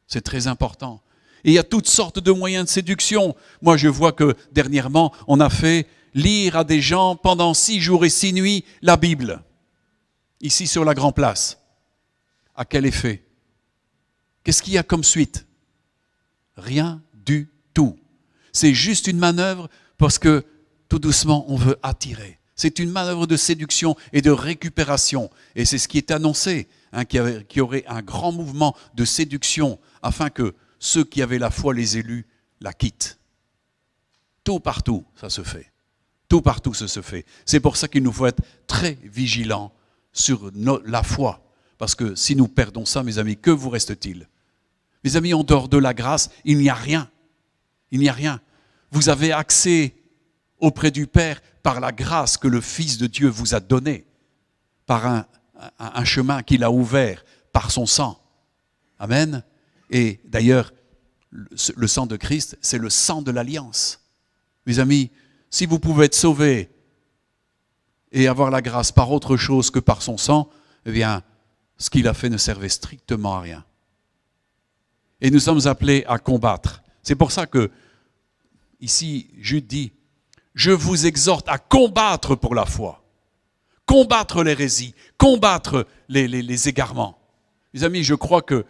C'est très important. Et il y a toutes sortes de moyens de séduction. Moi, je vois que dernièrement, on a fait lire à des gens pendant 6 jours et 6 nuits la Bible, ici sur la Grand Place. À quel effet? Qu'est-ce qu'il y a comme suite? Rien du tout. C'est juste une manœuvre parce que, tout doucement, on veut attirer. C'est une manœuvre de séduction et de récupération. Et c'est ce qui est annoncé, qu'il y aurait un grand mouvement de séduction afin que ceux qui avaient la foi, les élus, la quittent. Tout partout, ça se fait. Tout partout, ça se fait. C'est pour ça qu'il nous faut être très vigilants sur la foi. Parce que si nous perdons ça, mes amis, que vous reste-t-il? Mes amis, en dehors de la grâce, il n'y a rien. Il n'y a rien. Vous avez accès auprès du Père par la grâce que le Fils de Dieu vous a donnée, par un chemin qu'il a ouvert par son sang. Amen. Et d'ailleurs, le sang de Christ, c'est le sang de l'alliance. Mes amis, si vous pouvez être sauvés et avoir la grâce par autre chose que par son sang, eh bien, ce qu'il a fait ne servait strictement à rien. Et nous sommes appelés à combattre. C'est pour ça que, ici, Jude dit, je vous exhorte à combattre pour la foi, combattre l'hérésie, combattre les égarements. Mes amis, je crois que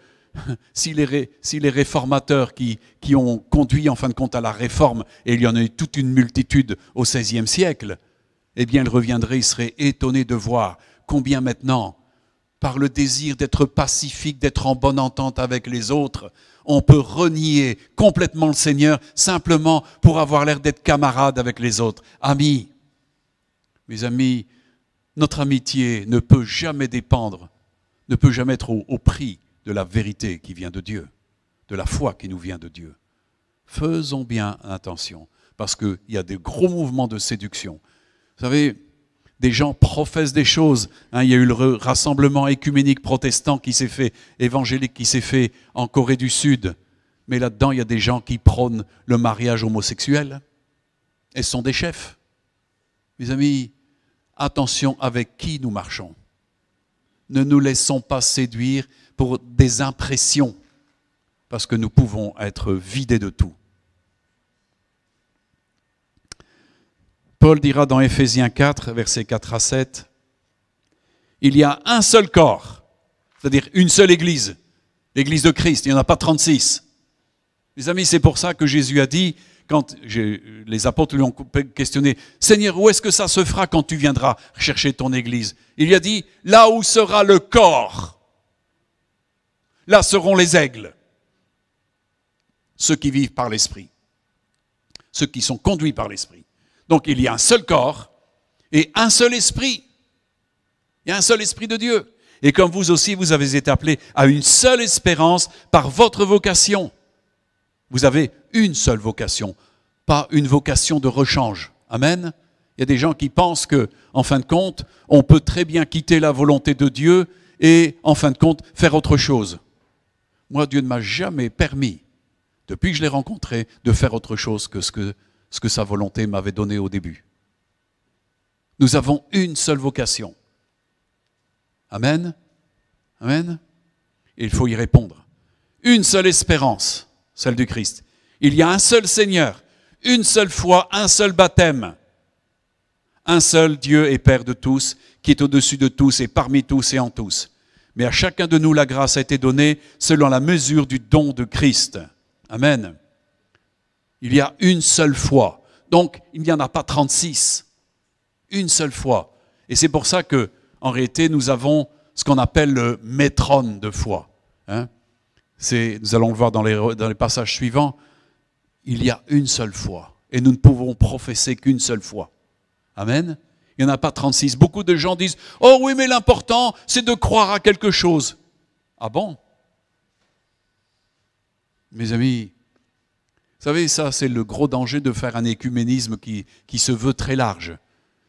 si les réformateurs qui ont conduit en fin de compte à la réforme, et il y en a eu toute une multitude au XVIe siècle, eh bien ils reviendraient, ils seraient étonnés de voir combien maintenant, par le désir d'être pacifique, d'être en bonne entente avec les autres, on peut renier complètement le Seigneur simplement pour avoir l'air d'être camarade avec les autres. Amis, mes amis, notre amitié ne peut jamais dépendre, ne peut jamais être au prix de la vérité qui vient de Dieu, de la foi qui nous vient de Dieu. Faisons bien attention, parce qu'il y a des gros mouvements de séduction. Vous savez, des gens professent des choses. Il y a eu le rassemblement écuménique protestant qui s'est fait, évangélique qui s'est fait en Corée du Sud. Mais là-dedans, il y a des gens qui prônent le mariage homosexuel. Et ce sont des chefs. Mes amis, attention avec qui nous marchons. Ne nous laissons pas séduire pour des impressions, parce que nous pouvons être vidés de tout. Paul dira dans Éphésiens 4, versets 4 à 7, « Il y a un seul corps, c'est-à-dire une seule église, l'église de Christ, il n'y en a pas 36. » Les amis, c'est pour ça que Jésus a dit, quand les apôtres lui ont questionné, « Seigneur, où est-ce que ça se fera quand tu viendras chercher ton église ?» Il lui a dit, « Là où sera le corps, là seront les aigles, ceux qui vivent par l'Esprit, ceux qui sont conduits par l'Esprit. » Donc il y a un seul corps et un seul esprit. Il y a un seul esprit de Dieu. Et comme vous aussi, vous avez été appelés à une seule espérance par votre vocation. Vous avez une seule vocation, pas une vocation de rechange. Amen. Il y a des gens qui pensent que, en fin de compte, on peut très bien quitter la volonté de Dieu et, en fin de compte, faire autre chose. Moi, Dieu ne m'a jamais permis, depuis que je l'ai rencontré, de faire autre chose que ce que sa volonté m'avait donné au début. Nous avons une seule vocation. Amen. Amen. Et il faut y répondre. Une seule espérance, celle du Christ. Il y a un seul Seigneur, une seule foi, un seul baptême. Un seul Dieu et Père de tous, qui est au-dessus de tous et parmi tous et en tous. Mais à chacun de nous, la grâce a été donnée selon la mesure du don de Christ. Amen. Il y a une seule foi. Donc, il n'y en a pas 36. Une seule foi. Et c'est pour ça que, en réalité, nous avons ce qu'on appelle le métron de foi. Nous allons le voir dans les passages suivants. Il y a une seule foi. Et nous ne pouvons professer qu'une seule foi. Amen. Il n'y en a pas 36. Beaucoup de gens disent « Oh oui, mais l'important, c'est de croire à quelque chose. » Ah bon? Mes amis, Vous savez, ça c'est le gros danger de faire un écuménisme qui se veut très large.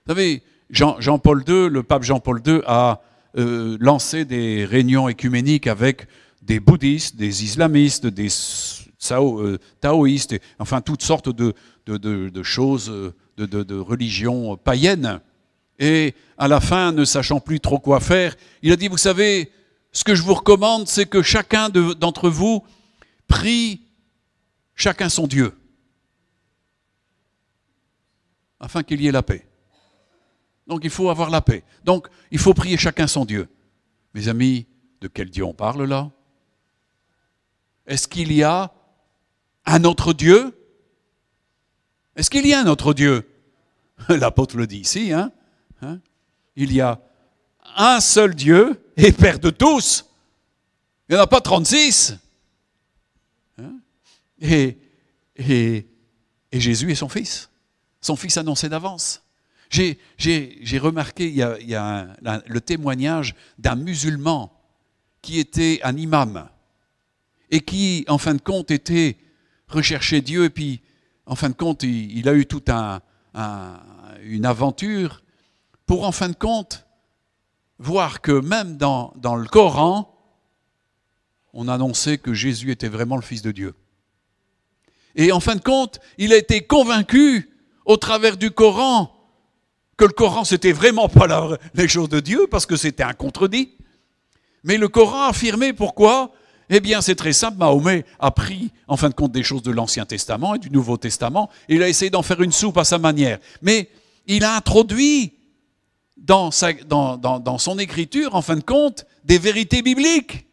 Vous savez, Jean-Paul II, le pape Jean-Paul II a lancé des réunions écuméniques avec des bouddhistes, des islamistes, des taoïstes, enfin toutes sortes de choses, de religions païennes. Et à la fin, ne sachant plus trop quoi faire, il a dit, vous savez, ce que je vous recommande, c'est que chacun d'entre vous prie chacun son Dieu, afin qu'il y ait la paix. Donc il faut avoir la paix. Donc il faut prier chacun son Dieu. Mes amis, de quel Dieu on parle là? Est-ce qu'il y a un autre Dieu? Est-ce qu'il y a un autre Dieu? L'apôtre le dit ici, hein? Il y a un seul Dieu et Père de tous. Il n'y en a pas 36. Et Jésus est son Fils. Son Fils annoncé d'avance. J'ai remarqué, il y a le témoignage d'un musulman qui était un imam et qui, en fin de compte, était recherché Dieu. Et puis, en fin de compte, il a eu toute une aventure pour, en fin de compte, voir que même dans le Coran, on annonçait que Jésus était vraiment le Fils de Dieu. Et en fin de compte, il a été convaincu au travers du Coran que le Coran, c'était vraiment pas les choses de Dieu, parce que c'était un contredit. Mais le Coran affirmait pourquoi? Eh bien, c'est très simple, Mahomet a pris, en fin de compte, des choses de l'Ancien Testament et du Nouveau Testament, et il a essayé d'en faire une soupe à sa manière. Mais il a introduit dans son écriture, en fin de compte, des vérités bibliques.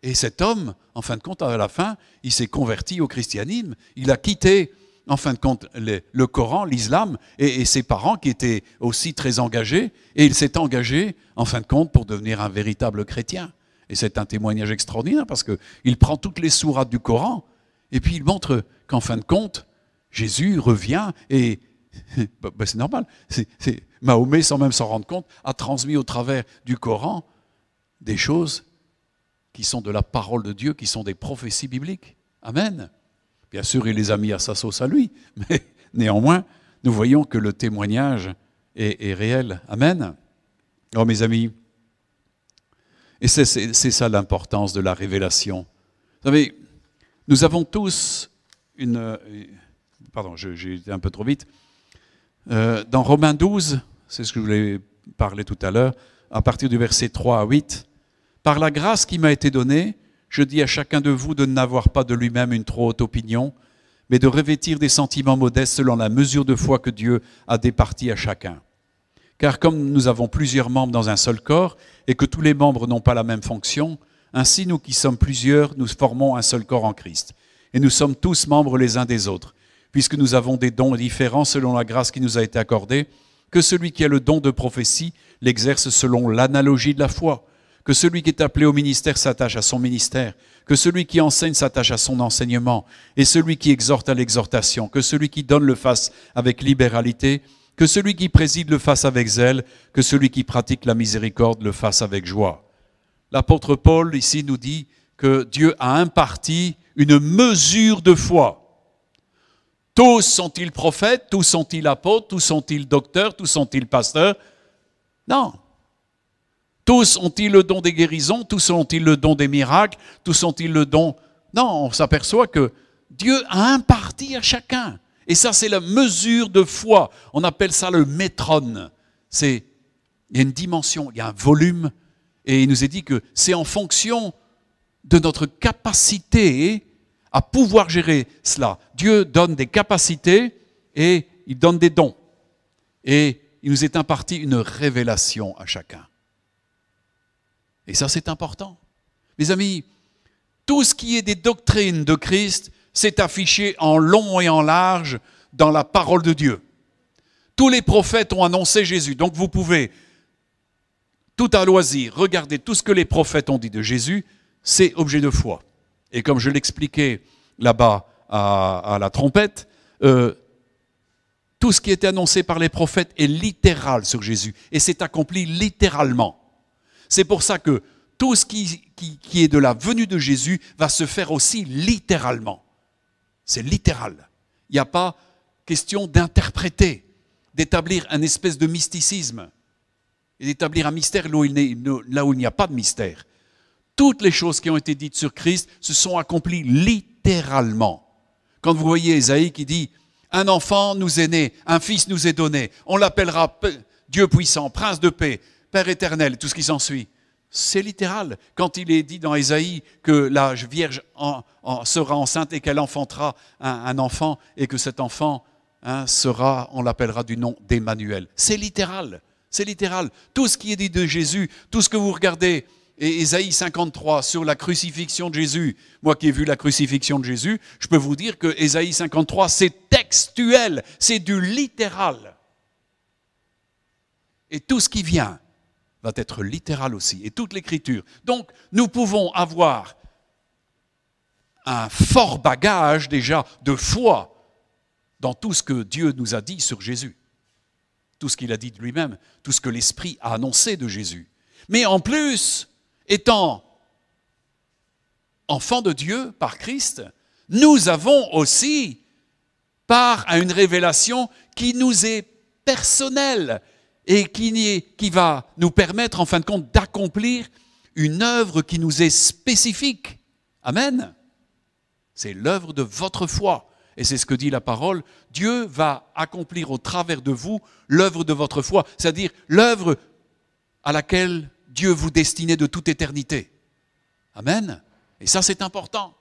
Et cet homme, en fin de compte, à la fin, il s'est converti au christianisme. Il a quitté, en fin de compte, le Coran, l'islam, et ses parents qui étaient aussi très engagés. Et il s'est engagé, en fin de compte, pour devenir un véritable chrétien. Et c'est un témoignage extraordinaire parce qu'il prend toutes les sourates du Coran et puis il montre qu'en fin de compte, Jésus revient et c'est normal. Mahomet, sans même s'en rendre compte, a transmis au travers du Coran des choses qui sont de la parole de Dieu, qui sont des prophéties bibliques. Amen. Bien sûr, il les a mis à sa sauce à lui, mais néanmoins, nous voyons que le témoignage est réel. Amen. Oh mes amis, et c'est ça l'importance de la révélation. Vous savez, nous avons tous pardon, j'ai été un peu trop vite. Dans Romains 12, c'est ce que je voulais parler tout à l'heure, à partir du verset 3 à 8, « Par la grâce qui m'a été donnée, je dis à chacun de vous de n'avoir pas de lui-même une trop haute opinion, mais de revêtir des sentiments modestes selon la mesure de foi que Dieu a départie à chacun. Car comme nous avons plusieurs membres dans un seul corps, et que tous les membres n'ont pas la même fonction, ainsi nous qui sommes plusieurs, nous formons un seul corps en Christ. Et nous sommes tous membres les uns des autres, puisque nous avons des dons différents selon la grâce qui nous a été accordée, que celui qui a le don de prophétie l'exerce selon l'analogie de la foi, que celui qui est appelé au ministère s'attache à son ministère, que celui qui enseigne s'attache à son enseignement, et celui qui exhorte à l'exhortation, que celui qui donne le fasse avec libéralité, que celui qui préside le fasse avec zèle, que celui qui pratique la miséricorde le fasse avec joie. » L'apôtre Paul ici nous dit que Dieu a imparti une mesure de foi. Tous sont-ils prophètes? Tous sont-ils apôtres? Tous sont-ils docteurs? Tous sont-ils pasteurs? Non. Tous ont-ils le don des guérisons? Tous ont-ils le don des miracles? Tous ont-ils le don... Non, on s'aperçoit que Dieu a imparti à chacun. Et ça, c'est la mesure de foi. On appelle ça le métron. Il y a une dimension, il y a un volume. Et il nous est dit que c'est en fonction de notre capacité à pouvoir gérer cela. Dieu donne des capacités et il donne des dons. Et il nous est imparti une révélation à chacun. Et ça, c'est important. Mes amis, tout ce qui est des doctrines de Christ, c'est affiché en long et en large dans la parole de Dieu. Tous les prophètes ont annoncé Jésus. Donc vous pouvez, tout à loisir, regarder tout ce que les prophètes ont dit de Jésus, c'est objet de foi. Et comme je l'expliquais là-bas à la trompette, tout ce qui était annoncé par les prophètes est littéral sur Jésus. Et c'est accompli littéralement. C'est pour ça que tout ce qui est de la venue de Jésus va se faire aussi littéralement. C'est littéral. Il n'y a pas question d'interpréter, d'établir un espèce de mysticisme et d'établir un mystère là où il n'y a pas de mystère. Toutes les choses qui ont été dites sur Christ se sont accomplies littéralement. Quand vous voyez Ésaïe qui dit « Un enfant nous est né, un fils nous est donné, on l'appellera Dieu puissant, prince de paix, Père éternel », tout ce qui s'ensuit. C'est littéral. Quand il est dit dans Ésaïe que la Vierge sera enceinte et qu'elle enfantera un enfant et que cet enfant on l'appellera du nom d'Emmanuel. C'est littéral. C'est littéral. Tout ce qui est dit de Jésus, tout ce que vous regardez, et Ésaïe 53 sur la crucifixion de Jésus, moi qui ai vu la crucifixion de Jésus, je peux vous dire que Ésaïe 53, c'est textuel, c'est du littéral. Et tout ce qui vient va être littéral aussi, et toute l'écriture. Donc, nous pouvons avoir un fort bagage déjà de foi dans tout ce que Dieu nous a dit sur Jésus, tout ce qu'il a dit de lui-même, tout ce que l'Esprit a annoncé de Jésus. Mais en plus, étant enfants de Dieu par Christ, nous avons aussi part à une révélation qui nous est personnelle, et qui va nous permettre, en fin de compte, d'accomplir une œuvre qui nous est spécifique. Amen. C'est l'œuvre de votre foi. Et c'est ce que dit la parole. Dieu va accomplir au travers de vous l'œuvre de votre foi, c'est-à-dire l'œuvre à laquelle Dieu vous destinait de toute éternité. Amen. Et ça, c'est important.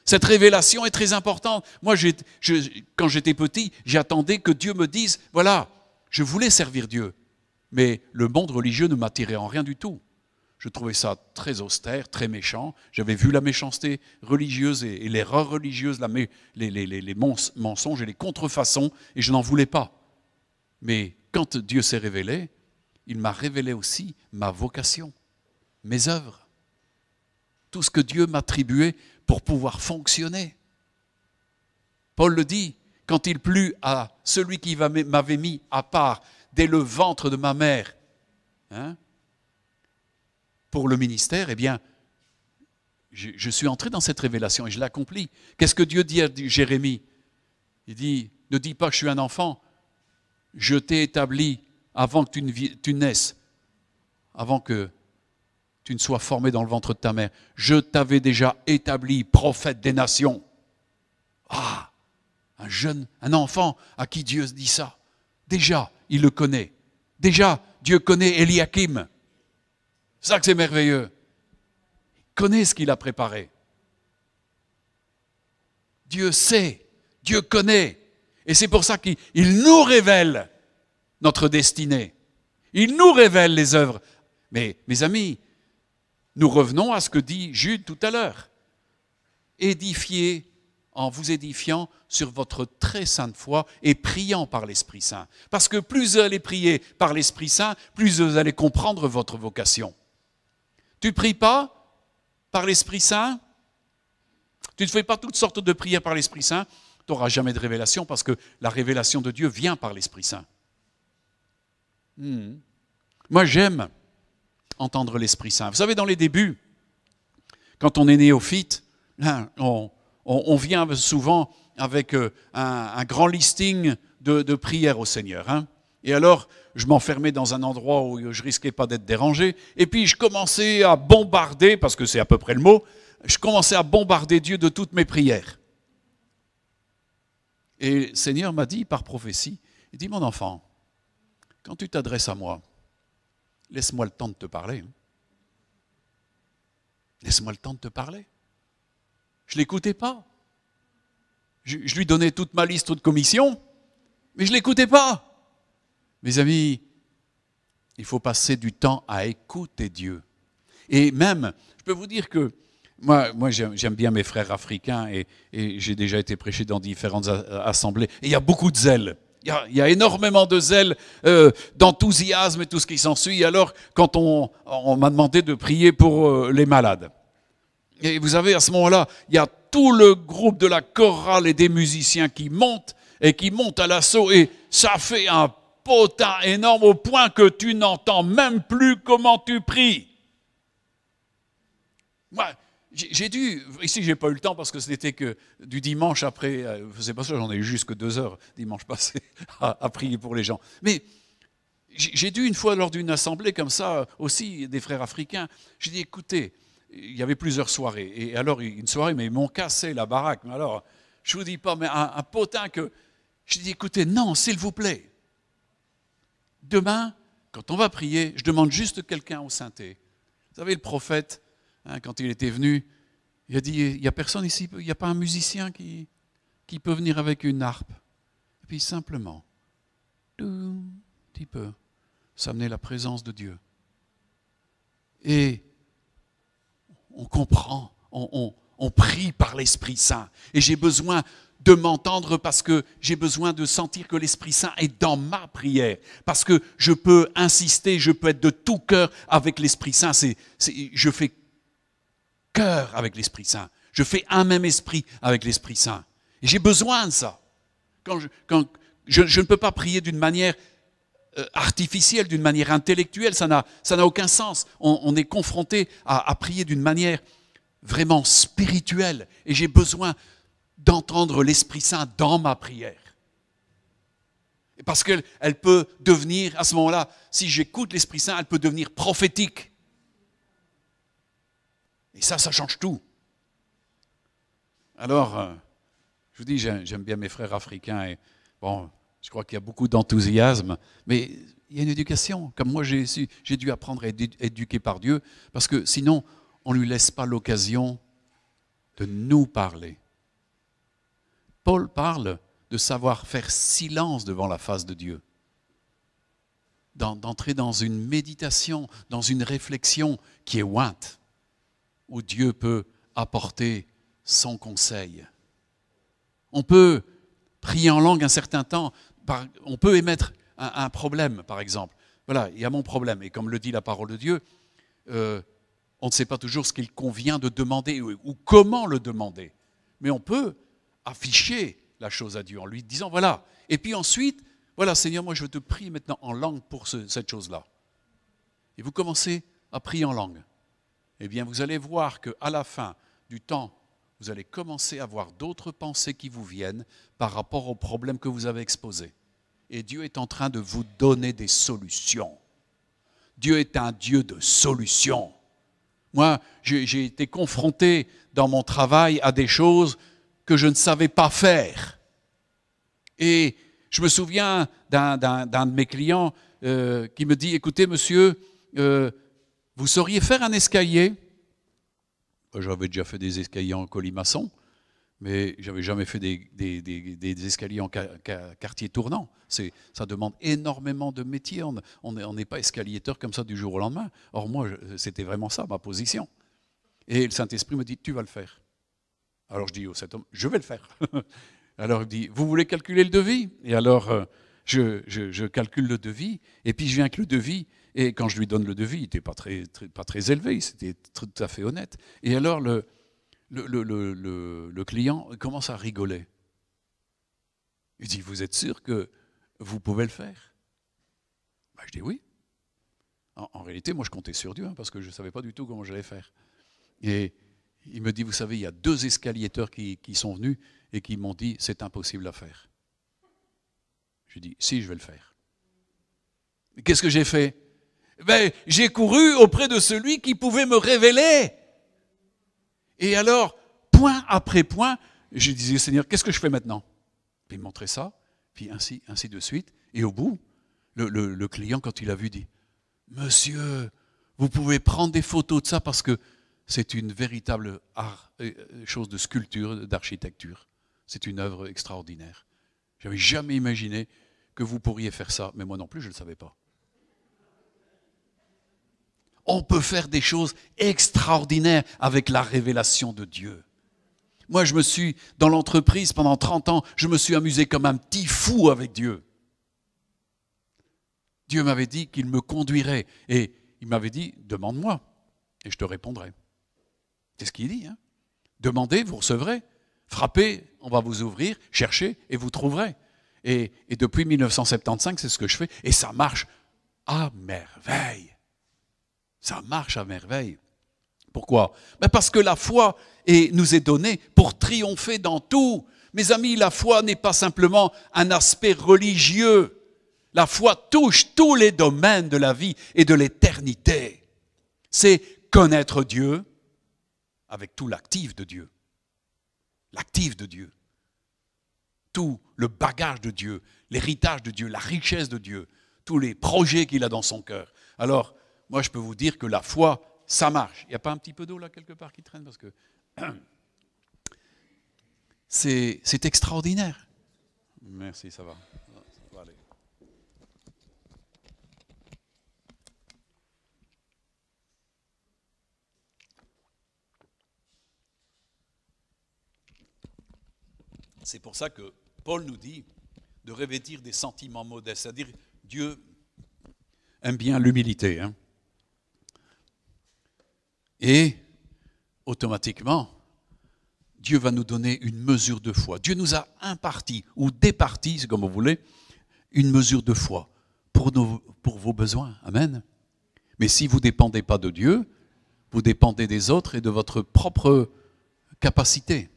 Cette révélation est très importante. Moi, quand j'étais petit, j'attendais que Dieu me dise, voilà, je voulais servir Dieu, mais le monde religieux ne m'attirait en rien du tout. Je trouvais ça très austère, très méchant. J'avais vu la méchanceté religieuse et l'erreur religieuse, les mensonges et les contrefaçons, et je n'en voulais pas. Mais quand Dieu s'est révélé, il m'a révélé aussi ma vocation, mes œuvres, tout ce que Dieu m'attribuait pour pouvoir fonctionner. Paul le dit, quand il plut à celui qui m'avait mis à part dès le ventre de ma mère, pour le ministère, eh bien, je suis entré dans cette révélation et je l'ai accomplie. Qu'est-ce que Dieu dit à Jérémie? Il dit, ne dis pas que je suis un enfant, je t'ai établi avant que tu naisses, avant que tu ne sois formé dans le ventre de ta mère. Je t'avais déjà établi prophète des nations. Ah! Un enfant à qui Dieu dit ça. Déjà, il le connaît. Déjà, Dieu connaît Eliakim. C'est ça que c'est merveilleux. Il connaît ce qu'il a préparé. Dieu sait, Dieu connaît. Et c'est pour ça qu'il nous révèle notre destinée. Il nous révèle les œuvres. Mais, mes amis, nous revenons à ce que dit Jude tout à l'heure. Édifiez en vous édifiant sur votre très sainte foi et priant par l'Esprit Saint. Parce que plus vous allez prier par l'Esprit Saint, plus vous allez comprendre votre vocation. Tu ne pries pas par l'Esprit Saint? Tu ne fais pas toutes sortes de prières par l'Esprit Saint? Tu n'auras jamais de révélation parce que la révélation de Dieu vient par l'Esprit Saint. Moi, j'aime entendre l'Esprit Saint. Vous savez, dans les débuts, quand on est néophyte, on vient souvent avec un grand listing de prières au Seigneur. Et alors, je m'enfermais dans un endroit où je risquais pas d'être dérangé. Et puis, je commençais à bombarder, parce que c'est à peu près le mot, je commençais à bombarder Dieu de toutes mes prières. Et le Seigneur m'a dit par prophétie, il dit, mon enfant, quand tu t'adresses à moi, laisse-moi le temps de te parler. Laisse-moi le temps de te parler. Je ne l'écoutais pas. Je lui donnais toute ma liste de commissions, mais je ne l'écoutais pas. Mes amis, il faut passer du temps à écouter Dieu. Et même, je peux vous dire que moi j'aime bien mes frères africains et j'ai déjà été prêché dans différentes assemblées. Et il y a beaucoup de zèle. Il y a énormément de zèle, d'enthousiasme et tout ce qui s'ensuit. Alors, quand on m'a demandé de prier pour les malades. Et vous savez, à ce moment-là, il y a tout le groupe de la chorale et des musiciens qui montent à l'assaut. Et ça fait un potin énorme au point que tu n'entends même plus comment tu pries. Moi, j'ai dû, ici j'ai pas eu le temps parce que ce n'était que du dimanche après, c'est pas ça, j'en ai eu jusque 2 heures dimanche passé à prier pour les gens. Mais j'ai dû une fois lors d'une assemblée comme ça, aussi des frères africains, j'ai dit écoutez, il y avait plusieurs soirées, et alors une soirée, mais ils m'ont cassé la baraque, mais alors, je vous dis pas, mais un potin que, j'ai dit écoutez, non, s'il vous plaît, demain, quand on va prier, je demande juste quelqu'un au synthé. Vous savez, le prophète, quand il était venu, il a dit, il n'y a personne ici, il n'y a pas un musicien qui peut venir avec une harpe. Et puis simplement, un petit peu, s'amener la présence de Dieu. Et on comprend, on prie par l'Esprit Saint. Et j'ai besoin de m'entendre parce que j'ai besoin de sentir que l'Esprit Saint est dans ma prière. Parce que je peux insister, je peux être de tout cœur avec l'Esprit Saint. Je fais cœur avec l'Esprit Saint. Je fais un même esprit avec l'Esprit Saint. Et j'ai besoin de ça. Quand je ne peux pas prier d'une manière artificielle, d'une manière intellectuelle, ça n'a aucun sens. On est confronté à prier d'une manière vraiment spirituelle. Et j'ai besoin d'entendre l'Esprit Saint dans ma prière. Parce qu'elle peut devenir, à ce moment-là, si j'écoute l'Esprit Saint, elle peut devenir prophétique. Et ça change tout. Alors, je vous dis, j'aime bien mes frères africains. Et bon, je crois qu'il y a beaucoup d'enthousiasme. Mais il y a une éducation. Comme moi, j'ai dû apprendre à être éduqué par Dieu. Parce que sinon, on ne lui laisse pas l'occasion de nous parler. Paul parle de savoir faire silence devant la face de Dieu. D'entrer dans une méditation, dans une réflexion qui est ointe, où Dieu peut apporter son conseil. On peut prier en langue un certain temps, on peut émettre un problème, par exemple. Voilà, il y a mon problème, et comme le dit la parole de Dieu, on ne sait pas toujours ce qu'il convient de demander ou comment le demander. Mais on peut afficher la chose à Dieu en lui disant voilà. Et puis ensuite, voilà Seigneur, moi je te prie maintenant en langue pour cette chose-là. Et vous commencez à prier en langue. Eh bien vous allez voir qu'à la fin du temps, vous allez commencer à avoir d'autres pensées qui vous viennent par rapport au problème que vous avez exposé. Et Dieu est en train de vous donner des solutions. Dieu est un Dieu de solutions. Moi, j'ai été confronté dans mon travail à des choses que je ne savais pas faire. Et je me souviens d'un de mes clients qui me dit, écoutez monsieur, vous sauriez faire un escalier? J'avais déjà fait des escaliers en colimaçon, mais je n'avais jamais fait des escaliers en quartier tournant. Ça demande énormément de métier. On n'est pas escaliéteur comme ça du jour au lendemain. Or moi, c'était vraiment ça, ma position. Et le Saint-Esprit me dit, tu vas le faire. Alors je dis au cet homme, je vais le faire. Alors il dit, vous voulez calculer le devis? Et alors je calcule le devis, et puis je viens avec le devis, et quand je lui donne le devis, il n'était pas très élevé, c'était tout à fait honnête. Et alors le client commence à rigoler. Il dit, vous êtes sûr que vous pouvez le faire? Ben, je dis oui. En réalité, moi je comptais sur Dieu, parce que je ne savais pas du tout comment j'allais faire. Et il me dit, vous savez, il y a 2 escaliéteurs qui sont venus et qui m'ont dit, c'est impossible à faire. Je dis, si, je vais le faire. Qu'est-ce que j'ai fait? Ben, j'ai couru auprès de celui qui pouvait me révéler. Et alors, point après point, je disais, Seigneur, qu'est-ce que je fais maintenant? Puis il me montrait ça, puis ainsi de suite. Et au bout, le client, quand il a vu, dit, monsieur, vous pouvez prendre des photos de ça parce que c'est une véritable chose de sculpture, d'architecture. C'est une œuvre extraordinaire. Je n'avais jamais imaginé que vous pourriez faire ça, mais moi non plus, je ne le savais pas. On peut faire des choses extraordinaires avec la révélation de Dieu. Moi, dans l'entreprise, pendant 30 ans, je me suis amusé comme un petit fou avec Dieu. Dieu m'avait dit qu'il me conduirait, et il m'avait dit, demande-moi, et je te répondrai. C'est ce qu'il dit, hein. Demandez, vous recevrez. Frappez, on va vous ouvrir. Cherchez et vous trouverez. Et depuis 1975, c'est ce que je fais. Et ça marche à merveille. Ça marche à merveille. Pourquoi? Parce que la foi nous est donnée pour triompher dans tout. Mes amis, la foi n'est pas simplement un aspect religieux. La foi touche tous les domaines de la vie et de l'éternité. C'est connaître Dieu avec tout l'actif de Dieu. L'actif de Dieu. Tout le bagage de Dieu, l'héritage de Dieu, la richesse de Dieu, tous les projets qu'il a dans son cœur. Alors, moi je peux vous dire que la foi, ça marche. Il n'y a pas un petit peu d'eau là quelque part qui traîne parce que c'est extraordinaire. Merci, ça va. Ça va aller. C'est pour ça que Paul nous dit de revêtir des sentiments modestes, c'est-à-dire Dieu aime bien l'humilité. Et automatiquement, Dieu va nous donner une mesure de foi. Dieu nous a imparti ou départi, c'est comme vous voulez, une mesure de foi pour vos besoins. Amen. Mais si vous ne dépendez pas de Dieu, vous dépendez des autres et de votre propre capacité.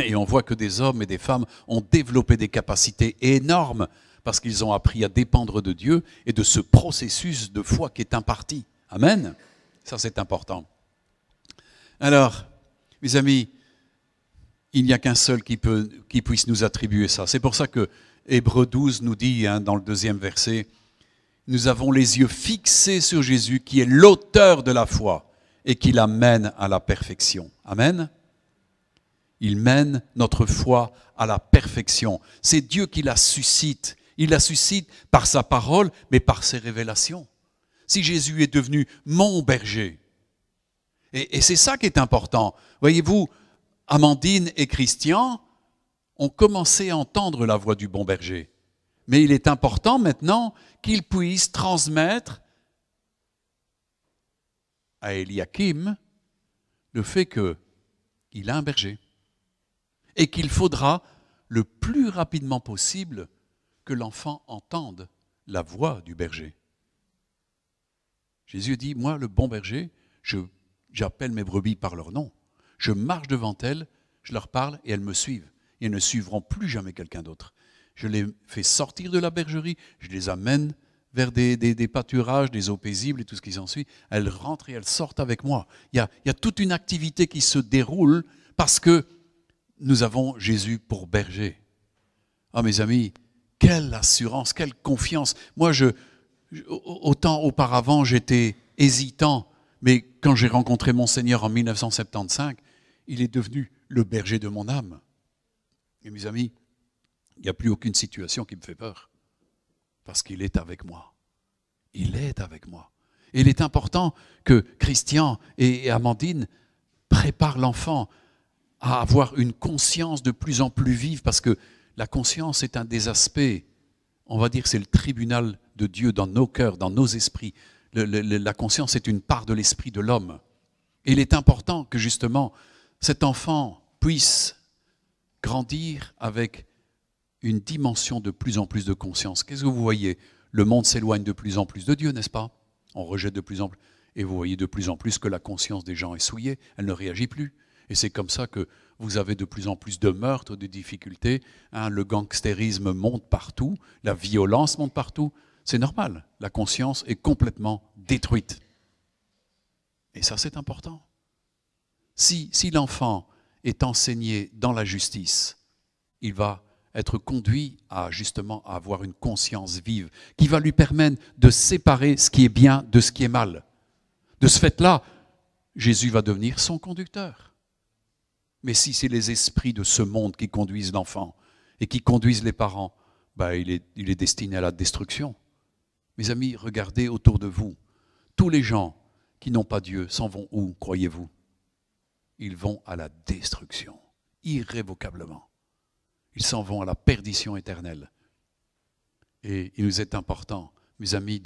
Et on voit que des hommes et des femmes ont développé des capacités énormes parce qu'ils ont appris à dépendre de Dieu et de ce processus de foi qui est imparti. Amen. Ça, c'est important. Alors, mes amis, il n'y a qu'un seul qui puisse nous attribuer ça. C'est pour ça que Hébreux 12 nous dit, dans le 2e verset, « Nous avons les yeux fixés sur Jésus qui est l'auteur de la foi et qui la mène à la perfection. » Amen. Il mène notre foi à la perfection. C'est Dieu qui la suscite. Il la suscite par sa parole, mais par ses révélations. Si Jésus est devenu mon berger, et c'est ça qui est important. Voyez-vous, Amandine et Christian ont commencé à entendre la voix du bon berger. Mais il est important maintenant qu'ils puissent transmettre à Eliakim le fait qu'il a un berger. Et qu'il faudra le plus rapidement possible que l'enfant entende la voix du berger. Jésus dit, moi le bon berger, j'appelle mes brebis par leur nom. Je marche devant elles, je leur parle et elles me suivent. Et elles ne suivront plus jamais quelqu'un d'autre. Je les fais sortir de la bergerie, je les amène vers des pâturages, des eaux paisibles et tout ce qui s'ensuit. Elles rentrent et elles sortent avec moi. Il y a toute une activité qui se déroule parce que nous avons Jésus pour berger. Ah mes amis, quelle assurance, quelle confiance. Moi, autant auparavant, j'étais hésitant, mais quand j'ai rencontré mon Seigneur en 1975, il est devenu le berger de mon âme. Et mes amis, il n'y a plus aucune situation qui me fait peur, parce qu'il est avec moi. Il est avec moi. Et il est important que Christian et Amandine préparent l'enfant à avoir une conscience de plus en plus vive, parce que la conscience est un des aspects, on va dire c'est le tribunal de Dieu dans nos cœurs, dans nos esprits. La conscience est une part de l'esprit de l'homme. Et il est important que justement cet enfant puisse grandir avec une dimension de plus en plus de conscience. Qu'est-ce que vous voyez? Le monde s'éloigne de plus en plus de Dieu, n'est-ce pas? On rejette de plus en plus. Et vous voyez de plus en plus que la conscience des gens est souillée, elle ne réagit plus. Et c'est comme ça que vous avez de plus en plus de meurtres, de difficultés. Le gangstérisme monte partout, la violence monte partout. C'est normal, la conscience est complètement détruite. Et ça, c'est important. Si l'enfant est enseigné dans la justice, il va être conduit à justement avoir une conscience vive qui va lui permettre de séparer ce qui est bien de ce qui est mal. De ce fait-là, Jésus va devenir son conducteur. Mais si c'est les esprits de ce monde qui conduisent l'enfant et qui conduisent les parents, il est destiné à la destruction. Mes amis, regardez autour de vous. Tous les gens qui n'ont pas Dieu s'en vont où, croyez-vous? Ils vont à la destruction, irrévocablement. Ils s'en vont à la perdition éternelle. Et il nous est important, mes amis,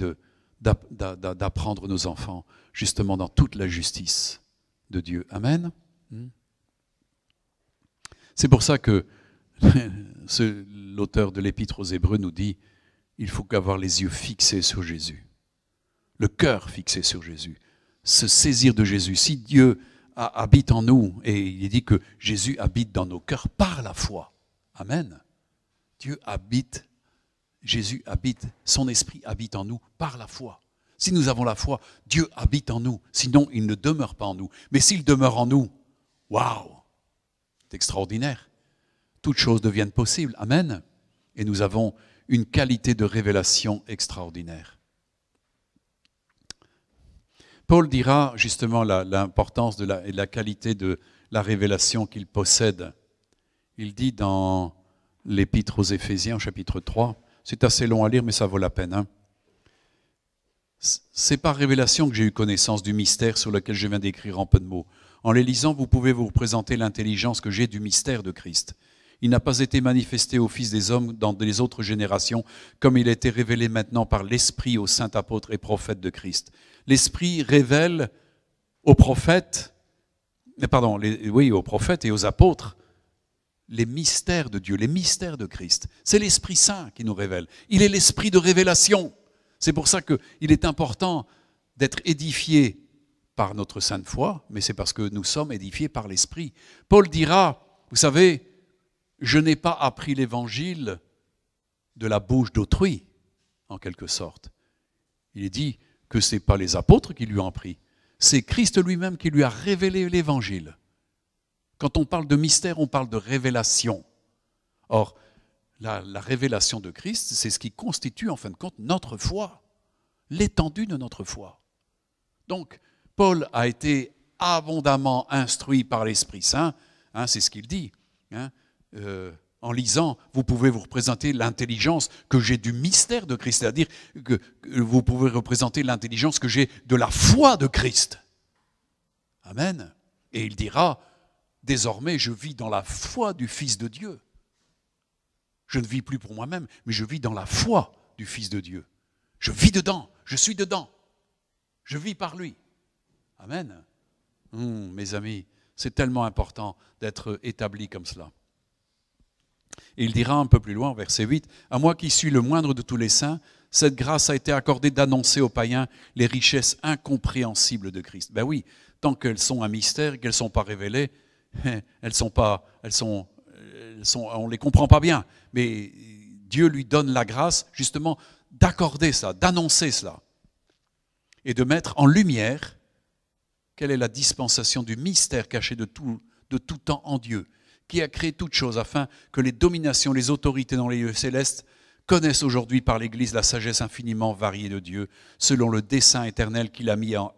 d'apprendre nos enfants justement dans toute la justice de Dieu. Amen. C'est pour ça que l'auteur de l'Épître aux Hébreux nous dit il faut avoir les yeux fixés sur Jésus, le cœur fixé sur Jésus. se saisir de Jésus. Si Dieu habite en nous, et il est dit que Jésus habite dans nos cœurs par la foi. Amen. Dieu habite, Jésus habite, son esprit habite en nous par la foi. Si nous avons la foi, Dieu habite en nous. Sinon, il ne demeure pas en nous. Mais s'il demeure en nous, waouh, c'est extraordinaire. Toutes choses deviennent possibles. Amen. Et nous avons une qualité de révélation extraordinaire. Paul dira justement l'importance de la qualité de la révélation qu'il possède. Il dit dans l'Épître aux Éphésiens, chapitre 3, c'est assez long à lire, mais ça vaut la peine. C'est par révélation que j'ai eu connaissance du mystère sur lequel je viens d'écrire en peu de mots. En les lisant, vous pouvez vous représenter l'intelligence que j'ai du mystère de Christ. Il n'a pas été manifesté aux fils des hommes dans les autres générations, comme il a été révélé maintenant par l'Esprit aux saints apôtres et prophètes de Christ. L'Esprit révèle aux prophètes, aux prophètes et aux apôtres, les mystères de Dieu, les mystères de Christ. C'est l'Esprit Saint qui nous révèle. Il est l'Esprit de révélation. C'est pour ça qu'il est important d'être édifié par notre sainte foi, mais c'est parce que nous sommes édifiés par l'Esprit. Paul dira, vous savez, je n'ai pas appris l'Évangile de la bouche d'autrui, en quelque sorte. Il est dit que ce n'est pas les apôtres qui lui ont appris, c'est Christ lui-même qui lui a révélé l'Évangile. Quand on parle de mystère, on parle de révélation. Or, la révélation de Christ, c'est ce qui constitue en fin de compte notre foi, l'étendue de notre foi. Donc, Paul a été abondamment instruit par l'Esprit Saint, c'est ce qu'il dit. En lisant, vous pouvez vous représenter l'intelligence que j'ai du mystère de Christ, c'est-à-dire que vous pouvez représenter l'intelligence que j'ai de la foi de Christ. Amen. Et il dira, désormais je vis dans la foi du Fils de Dieu. Je ne vis plus pour moi-même, mais je vis dans la foi du Fils de Dieu. Je vis dedans, je suis dedans. Je vis par lui. Amen. Mes amis, c'est tellement important d'être établi comme cela. Et il dira un peu plus loin, verset 8, « À moi qui suis le moindre de tous les saints, cette grâce a été accordée d'annoncer aux païens les richesses incompréhensibles de Christ. » Ben oui, tant qu'elles sont un mystère, qu'elles ne sont pas révélées, on ne les comprend pas bien. Mais Dieu lui donne la grâce justement d'accorder ça, d'annoncer cela. Et de mettre en lumière quelle est la dispensation du mystère caché de tout temps en Dieu, qui a créé toutes choses afin que les dominations, les autorités dans les lieux célestes connaissent aujourd'hui par l'Église la sagesse infiniment variée de Dieu, selon le dessein éternel qu'il a mis en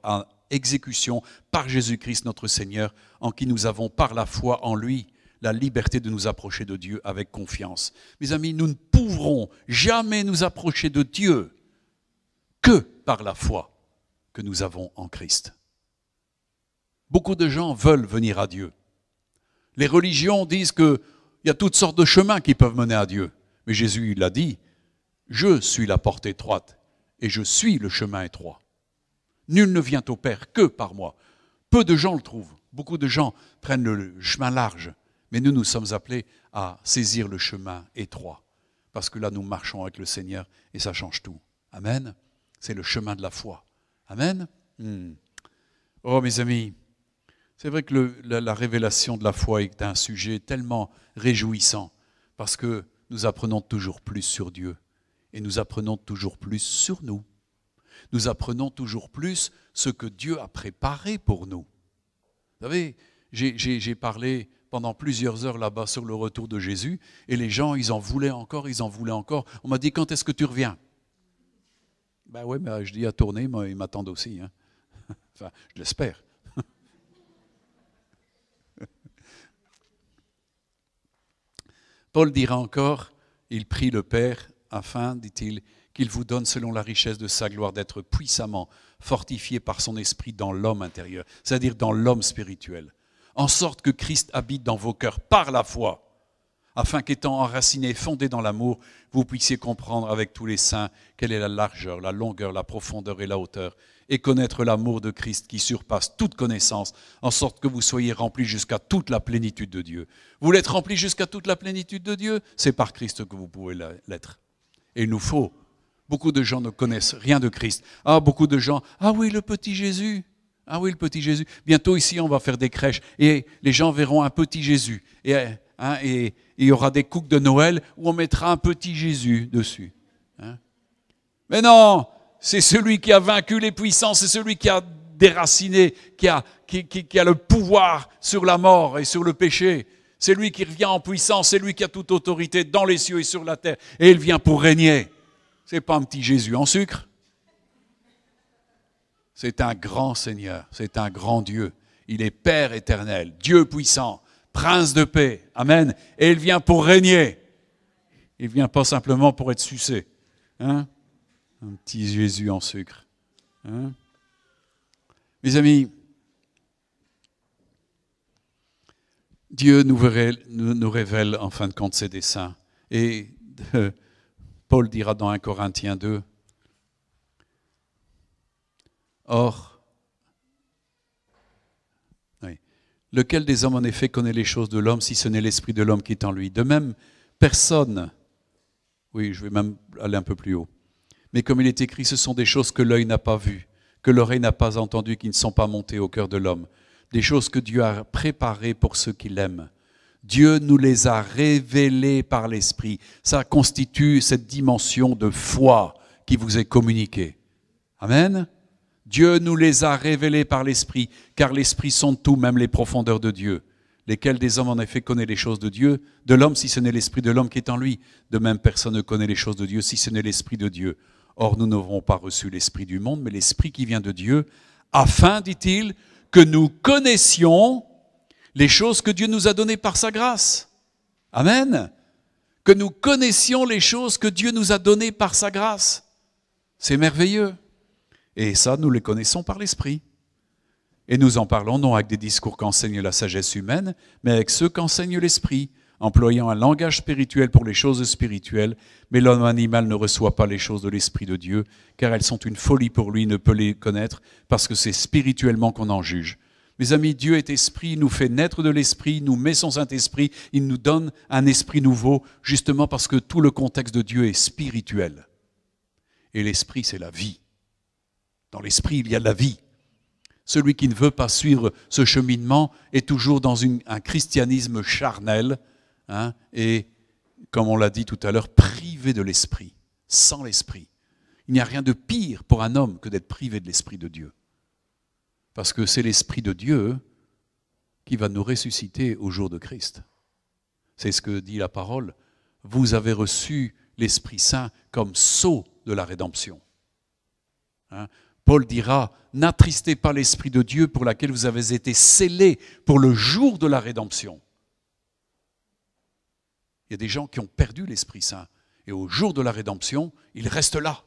exécution par Jésus-Christ notre Seigneur, en qui nous avons par la foi en lui la liberté de nous approcher de Dieu avec confiance. Mes amis, nous ne pourrons jamais nous approcher de Dieu que par la foi que nous avons en Christ. Beaucoup de gens veulent venir à Dieu. Les religions disent qu'il y a toutes sortes de chemins qui peuvent mener à Dieu. Mais Jésus l'a dit, je suis la porte étroite et je suis le chemin étroit. Nul ne vient au Père que par moi. Peu de gens le trouvent. Beaucoup de gens prennent le chemin large. Mais nous sommes appelés à saisir le chemin étroit. Parce que là, nous marchons avec le Seigneur et ça change tout. Amen. C'est le chemin de la foi. Amen. Oh, mes amis, c'est vrai que la révélation de la foi est un sujet tellement réjouissant parce que nous apprenons toujours plus sur Dieu et nous apprenons toujours plus sur nous. Nous apprenons toujours plus ce que Dieu a préparé pour nous. Vous savez, j'ai parlé pendant plusieurs heures là-bas sur le retour de Jésus et les gens, ils en voulaient encore. On m'a dit, quand est-ce que tu reviens? Ben oui, mais je dis à tourner, mais ils m'attendent aussi. Enfin, je l'espère. Paul dira encore, il prie le Père afin, dit-il, qu'il vous donne selon la richesse de sa gloire d'être puissamment fortifié par son esprit dans l'homme intérieur, c'est-à-dire dans l'homme spirituel, en sorte que Christ habite dans vos cœurs par la foi, afin qu'étant enraciné, fondé dans l'amour, vous puissiez comprendre avec tous les saints quelle est la largeur, la longueur, la profondeur et la hauteur, et connaître l'amour de Christ qui surpasse toute connaissance, en sorte que vous soyez remplis jusqu'à toute la plénitude de Dieu. Vous voulez être remplis jusqu'à toute la plénitude de Dieu? C'est par Christ que vous pouvez l'être. Et il nous faut. Beaucoup de gens ne connaissent rien de Christ. Beaucoup de gens, oui, le petit Jésus. Ah oui, le petit Jésus. Bientôt ici, on va faire des crèches et les gens verront un petit Jésus. Et il y aura des couques de Noël où on mettra un petit Jésus dessus. Hein? Mais non, c'est celui qui a vaincu les puissances, c'est celui qui a déraciné, qui a le pouvoir sur la mort et sur le péché. C'est lui qui revient en puissance, c'est lui qui a toute autorité dans les cieux et sur la terre. Et il vient pour régner. Ce n'est pas un petit Jésus en sucre. C'est un grand Seigneur, c'est un grand Dieu. Il est Père éternel, Dieu puissant, Prince de paix. Amen. Et il vient pour régner. Il ne vient pas simplement pour être sucé. Hein? Un petit Jésus en sucre. Hein? Mes amis, Dieu nous révèle en fin de compte ses desseins. Et Paul dira dans 1 Corinthiens 2, or, oui, lequel des hommes en effet connaît les choses de l'homme si ce n'est l'esprit de l'homme qui est en lui? De même, personne, oui, je vais même aller un peu plus haut, mais comme il est écrit, ce sont des choses que l'œil n'a pas vues, que l'oreille n'a pas entendues, qui ne sont pas montées au cœur de l'homme, des choses que Dieu a préparées pour ceux qui l'aiment. Dieu nous les a révélées par l'Esprit. Ça constitue cette dimension de foi qui vous est communiquée. Amen. Dieu nous les a révélées par l'Esprit, car l'Esprit sonde tout, même les profondeurs de Dieu. Lesquels des hommes en effet connaît les choses de Dieu, de l'homme si ce n'est l'Esprit de l'homme qui est en lui. De même personne ne connaît les choses de Dieu si ce n'est l'Esprit de Dieu. Or nous n'avons pas reçu l'Esprit du monde, mais l'Esprit qui vient de Dieu, afin, dit-il, que nous connaissions les choses que Dieu nous a données par sa grâce. Amen. Que nous connaissions les choses que Dieu nous a données par sa grâce. C'est merveilleux. Et ça, nous les connaissons par l'Esprit. Et nous en parlons non avec des discours qu'enseigne la sagesse humaine, mais avec ceux qu'enseigne l'Esprit, employant un langage spirituel pour les choses spirituelles, mais l'homme animal ne reçoit pas les choses de l'Esprit de Dieu, car elles sont une folie pour lui, il ne peut les connaître, parce que c'est spirituellement qu'on en juge. Mes amis, Dieu est esprit, il nous fait naître de l'esprit, il nous met son Saint-Esprit, il nous donne un esprit nouveau, justement parce que tout le contexte de Dieu est spirituel. Et l'esprit, c'est la vie. Dans l'esprit, il y a la vie. Celui qui ne veut pas suivre ce cheminement est toujours dans un christianisme charnel, hein, et, comme on l'a dit tout à l'heure, privé de l'esprit, sans l'esprit. Il n'y a rien de pire pour un homme que d'être privé de l'esprit de Dieu. Parce que c'est l'Esprit de Dieu qui va nous ressusciter au jour de Christ. C'est ce que dit la parole. Vous avez reçu l'Esprit Saint comme sceau de la rédemption. Hein? Paul dira, n'attristez pas l'Esprit de Dieu pour lequel vous avez été scellés pour le jour de la rédemption. Il y a des gens qui ont perdu l'Esprit Saint. Et au jour de la rédemption, il reste là.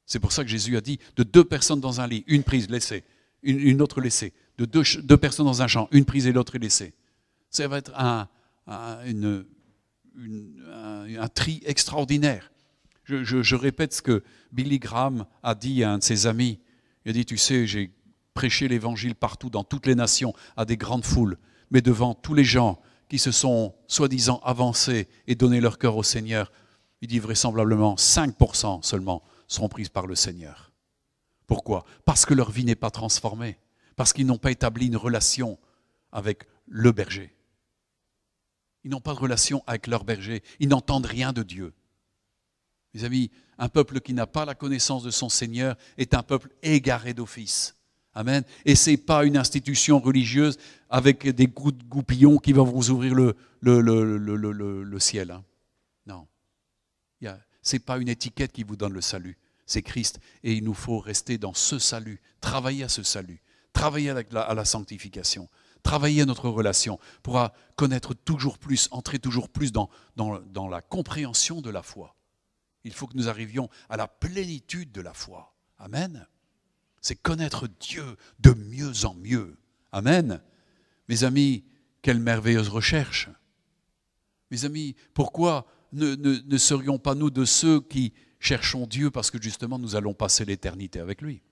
C'est pour ça que Jésus a dit, de 2 personnes dans un lit, une prise, laissée. Une autre laissée. De deux personnes dans un champ, une prise et l'autre est laissée. Ça va être un tri extraordinaire. Je répète ce que Billy Graham a dit à un de ses amis. Il a dit, tu sais, j'ai prêché l'évangile partout, dans toutes les nations, à des grandes foules, mais devant tous les gens qui se sont soi-disant avancés et donné leur cœur au Seigneur, il dit vraisemblablement 5% seulement seront prises par le Seigneur. Pourquoi? Parce que leur vie n'est pas transformée, parce qu'ils n'ont pas établi une relation avec le berger. Ils n'ont pas de relation avec leur berger, ils n'entendent rien de Dieu. Mes amis, un peuple qui n'a pas la connaissance de son Seigneur est un peuple égaré d'office. Amen. Et ce n'est pas une institution religieuse avec des goupillons qui vont vous ouvrir le ciel. Hein. Non. Ce n'est pas une étiquette qui vous donne le salut. C'est Christ. Et il nous faut rester dans ce salut, travailler à ce salut, travailler à la sanctification, travailler à notre relation pour connaître toujours plus, entrer toujours plus dans la compréhension de la foi. Il faut que nous arrivions à la plénitude de la foi. Amen. C'est connaître Dieu de mieux en mieux. Amen. Mes amis, quelle merveilleuse recherche. Mes amis, pourquoi ne serions pas nous de ceux qui cherchons Dieu parce que justement nous allons passer l'éternité avec lui?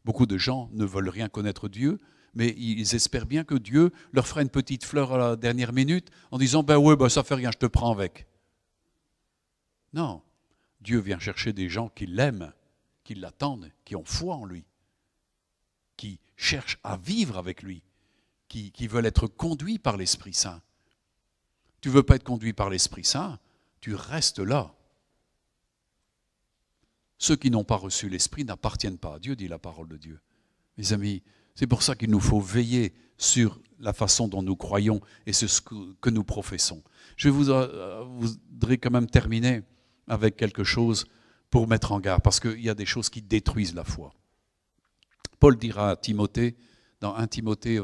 Beaucoup de gens ne veulent rien connaître Dieu, mais ils espèrent bien que Dieu leur fera une petite fleur à la dernière minute en disant « ben oui, ça fait rien, je te prends avec ». Non, Dieu vient chercher des gens qui l'aiment, qui l'attendent, qui ont foi en lui, qui cherchent à vivre avec lui, qui veulent être conduits par l'Esprit Saint. Tu ne veux pas être conduit par l'Esprit Saint, tu restes là. Ceux qui n'ont pas reçu l'Esprit n'appartiennent pas à Dieu, dit la parole de Dieu. Mes amis, c'est pour ça qu'il nous faut veiller sur la façon dont nous croyons et sur ce que nous professons. Je voudrais quand même terminer avec quelque chose pour mettre en garde, parce qu'il y a des choses qui détruisent la foi. Paul dira à Timothée, dans 1 Timothée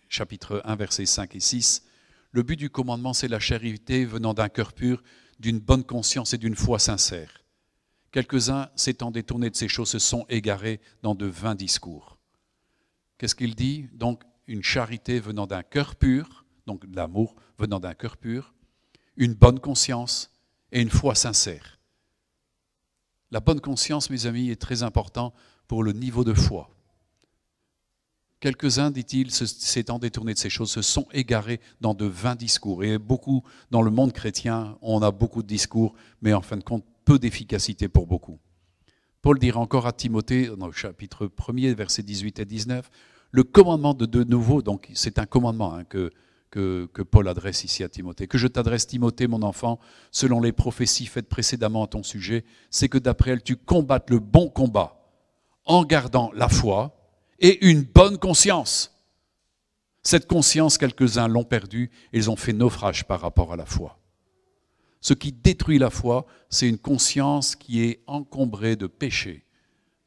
chapitre 1, versets 5 et 6, « Le but du commandement, c'est la charité venant d'un cœur pur, d'une bonne conscience et d'une foi sincère. Quelques-uns, s'étant détournés de ces choses, se sont égarés dans de vains discours. » Qu'est-ce qu'il dit? Donc, une charité venant d'un cœur pur, donc de l'amour venant d'un cœur pur, une bonne conscience et une foi sincère. La bonne conscience, mes amis, est très important pour le niveau de foi. Quelques-uns, dit-il, s'étant détournés de ces choses, se sont égarés dans de vains discours. Et beaucoup, dans le monde chrétien, on a beaucoup de discours, mais en fin de compte, peu d'efficacité pour beaucoup. Paul dira encore à Timothée, dans le chapitre 1er, versets 18 et 19, le commandement de nouveau, donc c'est un commandement que Paul adresse ici à Timothée, que je t'adresse Timothée, mon enfant, selon les prophéties faites précédemment à ton sujet, c'est que d'après elles, tu combattes le bon combat, en gardant la foi et une bonne conscience. Cette conscience, quelques-uns l'ont perdue et ils ont fait naufrage par rapport à la foi. Ce qui détruit la foi, c'est une conscience qui est encombrée de péché.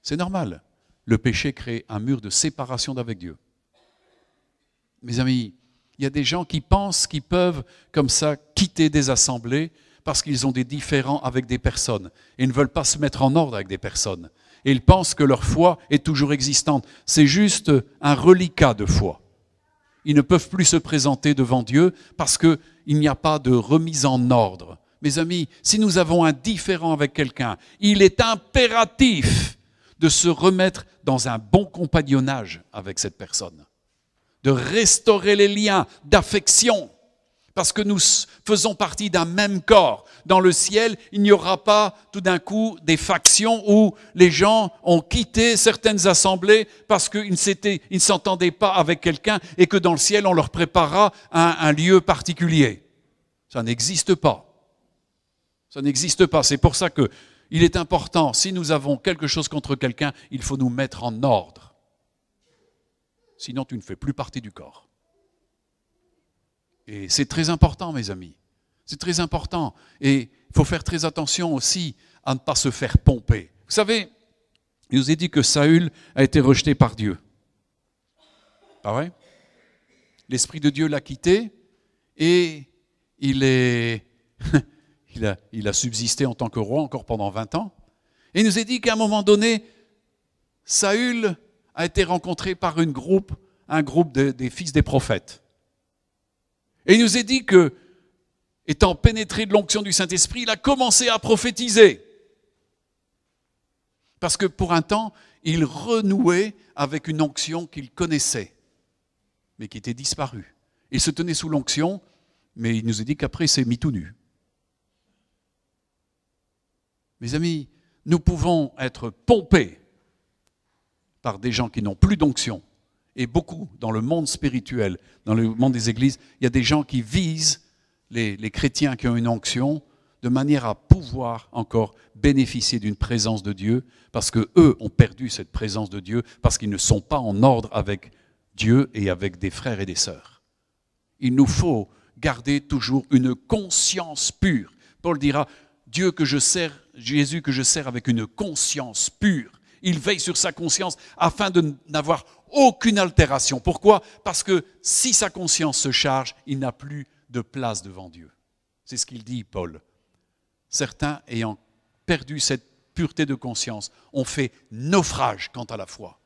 C'est normal. Le péché crée un mur de séparation d'avec Dieu. Mes amis, il y a des gens qui pensent qu'ils peuvent, comme ça, quitter des assemblées parce qu'ils ont des différends avec des personnes et ne veulent pas se mettre en ordre avec des personnes. Et ils pensent que leur foi est toujours existante. C'est juste un reliquat de foi. Ils ne peuvent plus se présenter devant Dieu parce qu'il n'y a pas de remise en ordre. Mes amis, si nous avons un différend avec quelqu'un, il est impératif de se remettre dans un bon compagnonnage avec cette personne, de restaurer les liens d'affection, parce que nous faisons partie d'un même corps. Dans le ciel, il n'y aura pas tout d'un coup des factions où les gens ont quitté certaines assemblées parce qu'ils ne s'entendaient pas avec quelqu'un et que dans le ciel, on leur préparera un lieu particulier. Ça n'existe pas. Ça n'existe pas. C'est pour ça qu'il est important, si nous avons quelque chose contre quelqu'un, il faut nous mettre en ordre. Sinon, tu ne fais plus partie du corps. Et c'est très important, mes amis. C'est très important. Et il faut faire très attention aussi à ne pas se faire pomper. Vous savez, il nous est dit que Saül a été rejeté par Dieu. Pas vrai? L'Esprit de Dieu l'a quitté et il a subsisté en tant que roi encore pendant 20 ans. Et il nous est dit qu'à un moment donné, Saül a été rencontré par un groupe des fils des prophètes. Et il nous est dit que, étant pénétré de l'onction du Saint-Esprit, il a commencé à prophétiser. Parce que pour un temps, il renouait avec une onction qu'il connaissait, mais qui était disparue. Il se tenait sous l'onction, mais il nous est dit qu'après, il s'est mis tout nu. Mes amis, nous pouvons être pompés par des gens qui n'ont plus d'onction. Et beaucoup, dans le monde spirituel, dans le monde des églises, il y a des gens qui visent les chrétiens qui ont une onction de manière à pouvoir encore bénéficier d'une présence de Dieu, parce qu'eux ont perdu cette présence de Dieu, parce qu'ils ne sont pas en ordre avec Dieu et avec des frères et des sœurs. Il nous faut garder toujours une conscience pure. Paul dira, Dieu que je sers, Jésus que je sers avec une conscience pure. Il veille sur sa conscience afin de n'avoir aucune altération. Pourquoi? Parce que si sa conscience se charge, il n'a plus de place devant Dieu. C'est ce qu'il dit, Paul. Certains, ayant perdu cette pureté de conscience, ont fait naufrage quant à la foi.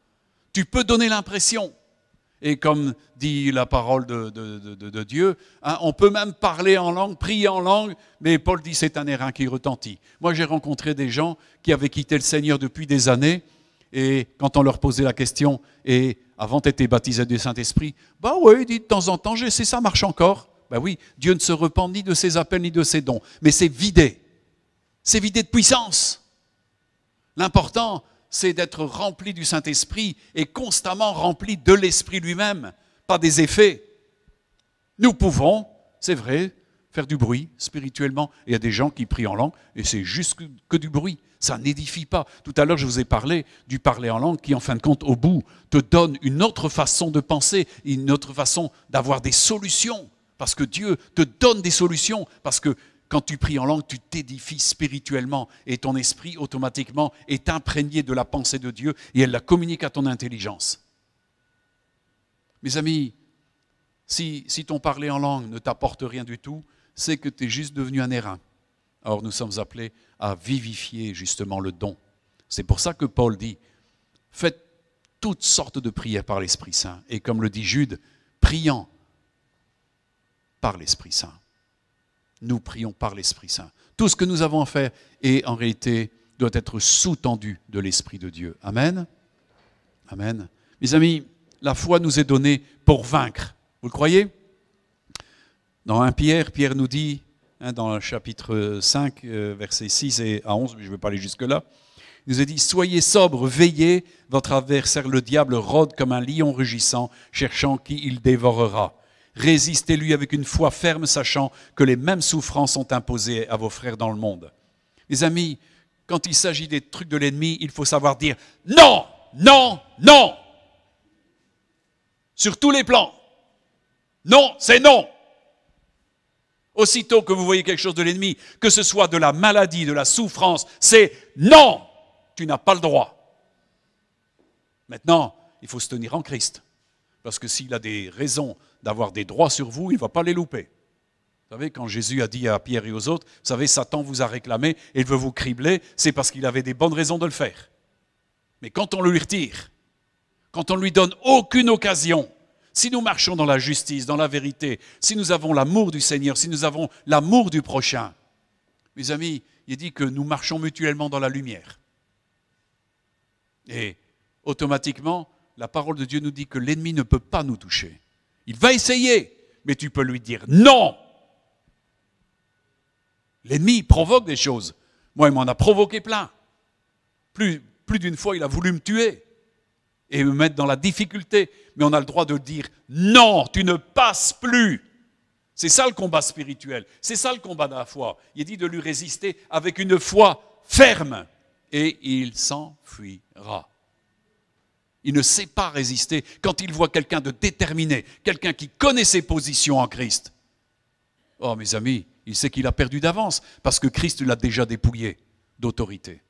Tu peux donner l'impression, et comme dit la parole de Dieu, hein, on peut même parler en langue, prier en langue, mais Paul dit c'est un airain qui retentit. Moi j'ai rencontré des gens qui avaient quitté le Seigneur depuis des années, et quand on leur posait la question, et avant tu étais baptisé du Saint-Esprit, bah oui, il dit de temps en temps, je sais, ça marche encore. Ben oui, Dieu ne se repent ni de ses appels ni de ses dons, mais c'est vidé de puissance. L'important, c'est d'être rempli du Saint-Esprit et constamment rempli de l'Esprit lui-même, pas des effets. Nous pouvons, c'est vrai, faire du bruit spirituellement. Il y a des gens qui prient en langue et c'est juste que du bruit. Ça n'édifie pas. Tout à l'heure, je vous ai parlé du parler en langue qui, en fin de compte, au bout, te donne une autre façon de penser, une autre façon d'avoir des solutions. Parce que Dieu te donne des solutions. Parce que quand tu pries en langue, tu t'édifies spirituellement et ton esprit, automatiquement, est imprégné de la pensée de Dieu et elle la communique à ton intelligence. Mes amis, si ton parler en langue ne t'apporte rien du tout, c'est que tu es juste devenu un airain. Or, nous sommes appelés à vivifier justement le don. C'est pour ça que Paul dit, faites toutes sortes de prières par l'Esprit Saint. Et comme le dit Jude, priant par l'Esprit Saint. Nous prions par l'Esprit Saint. Tout ce que nous avons à faire est en réalité doit être sous-tendu de l'Esprit de Dieu. Amen. Amen. Mes amis, la foi nous est donnée pour vaincre. Vous le croyez? Dans 1 Pierre, Pierre nous dit, dans le chapitre 5, versets 6 et à 11, mais je ne vais pas aller jusque-là, il nous a dit « Soyez sobres, veillez, votre adversaire le diable rôde comme un lion rugissant, cherchant qui il dévorera. Résistez-lui avec une foi ferme, sachant que les mêmes souffrances sont imposées à vos frères dans le monde. » Les amis, quand il s'agit des trucs de l'ennemi, il faut savoir dire « Non, non, non !» Sur tous les plans. Non, c'est non. Aussitôt que vous voyez quelque chose de l'ennemi, que ce soit de la maladie, de la souffrance, c'est non, tu n'as pas le droit. Maintenant, il faut se tenir en Christ. Parce que s'il a des raisons d'avoir des droits sur vous, il ne va pas les louper. Vous savez, quand Jésus a dit à Pierre et aux autres, vous savez, Satan vous a réclamé et il veut vous cribler, c'est parce qu'il avait des bonnes raisons de le faire. Mais quand on le lui retire, quand on ne lui donne aucune occasion, si nous marchons dans la justice, dans la vérité, si nous avons l'amour du Seigneur, si nous avons l'amour du prochain, mes amis, il dit que nous marchons mutuellement dans la lumière. Et automatiquement, la parole de Dieu nous dit que l'ennemi ne peut pas nous toucher. Il va essayer, mais tu peux lui dire non. L'ennemi provoque des choses. Moi, il m'en a provoqué plein. Plus d'une fois, il a voulu me tuer et me mettre dans la difficulté. Mais on a le droit de dire non, tu ne passes plus. C'est ça le combat spirituel. C'est ça le combat de la foi. Il dit de lui résister avec une foi ferme et il s'enfuira. Il ne sait pas résister quand il voit quelqu'un de déterminé, quelqu'un qui connaît ses positions en Christ. Oh mes amis, il sait qu'il a perdu d'avance parce que Christ l'a déjà dépouillé d'autorité.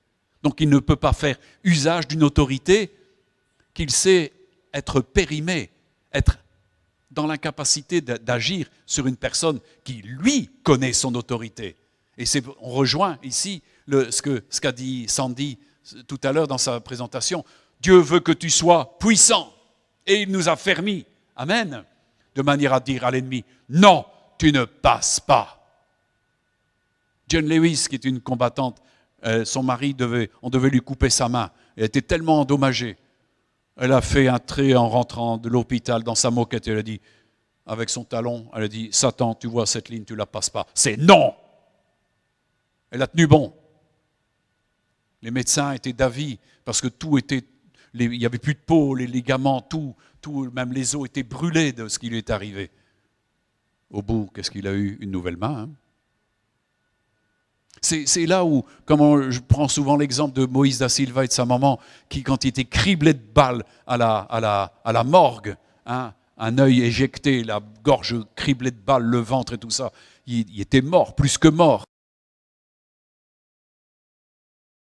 Donc il ne peut pas faire usage d'une autorité qu'il sait être périmé, être dans l'incapacité d'agir sur une personne qui, lui, connaît son autorité. Et on rejoint ici ce qu'a dit Sandy tout à l'heure dans sa présentation. Dieu veut que tu sois puissant et il nous a fermis. Amen. De manière à dire à l'ennemi, non, tu ne passes pas. Jane Lewis, qui est une combattante, son mari, on devait lui couper sa main. Elle était tellement endommagée. Elle a fait un trait en rentrant de l'hôpital dans sa moquette. Elle a dit, avec son talon, elle a dit, Satan, tu vois cette ligne, tu ne la passes pas. C'est non. Elle a tenu bon. Les médecins étaient d'avis parce que tout était, il n'y avait plus de peau, les ligaments, tout, même les os étaient brûlés de ce qui lui est arrivé. Au bout, qu'est-ce qu'il a eu? Une nouvelle main. Hein. C'est là où, comme je prends souvent l'exemple de Moïse da Silva et de sa maman, qui, quand il était criblé de balles à la morgue, hein, un œil éjecté, la gorge criblée de balles, le ventre et tout ça, il était mort, plus que mort.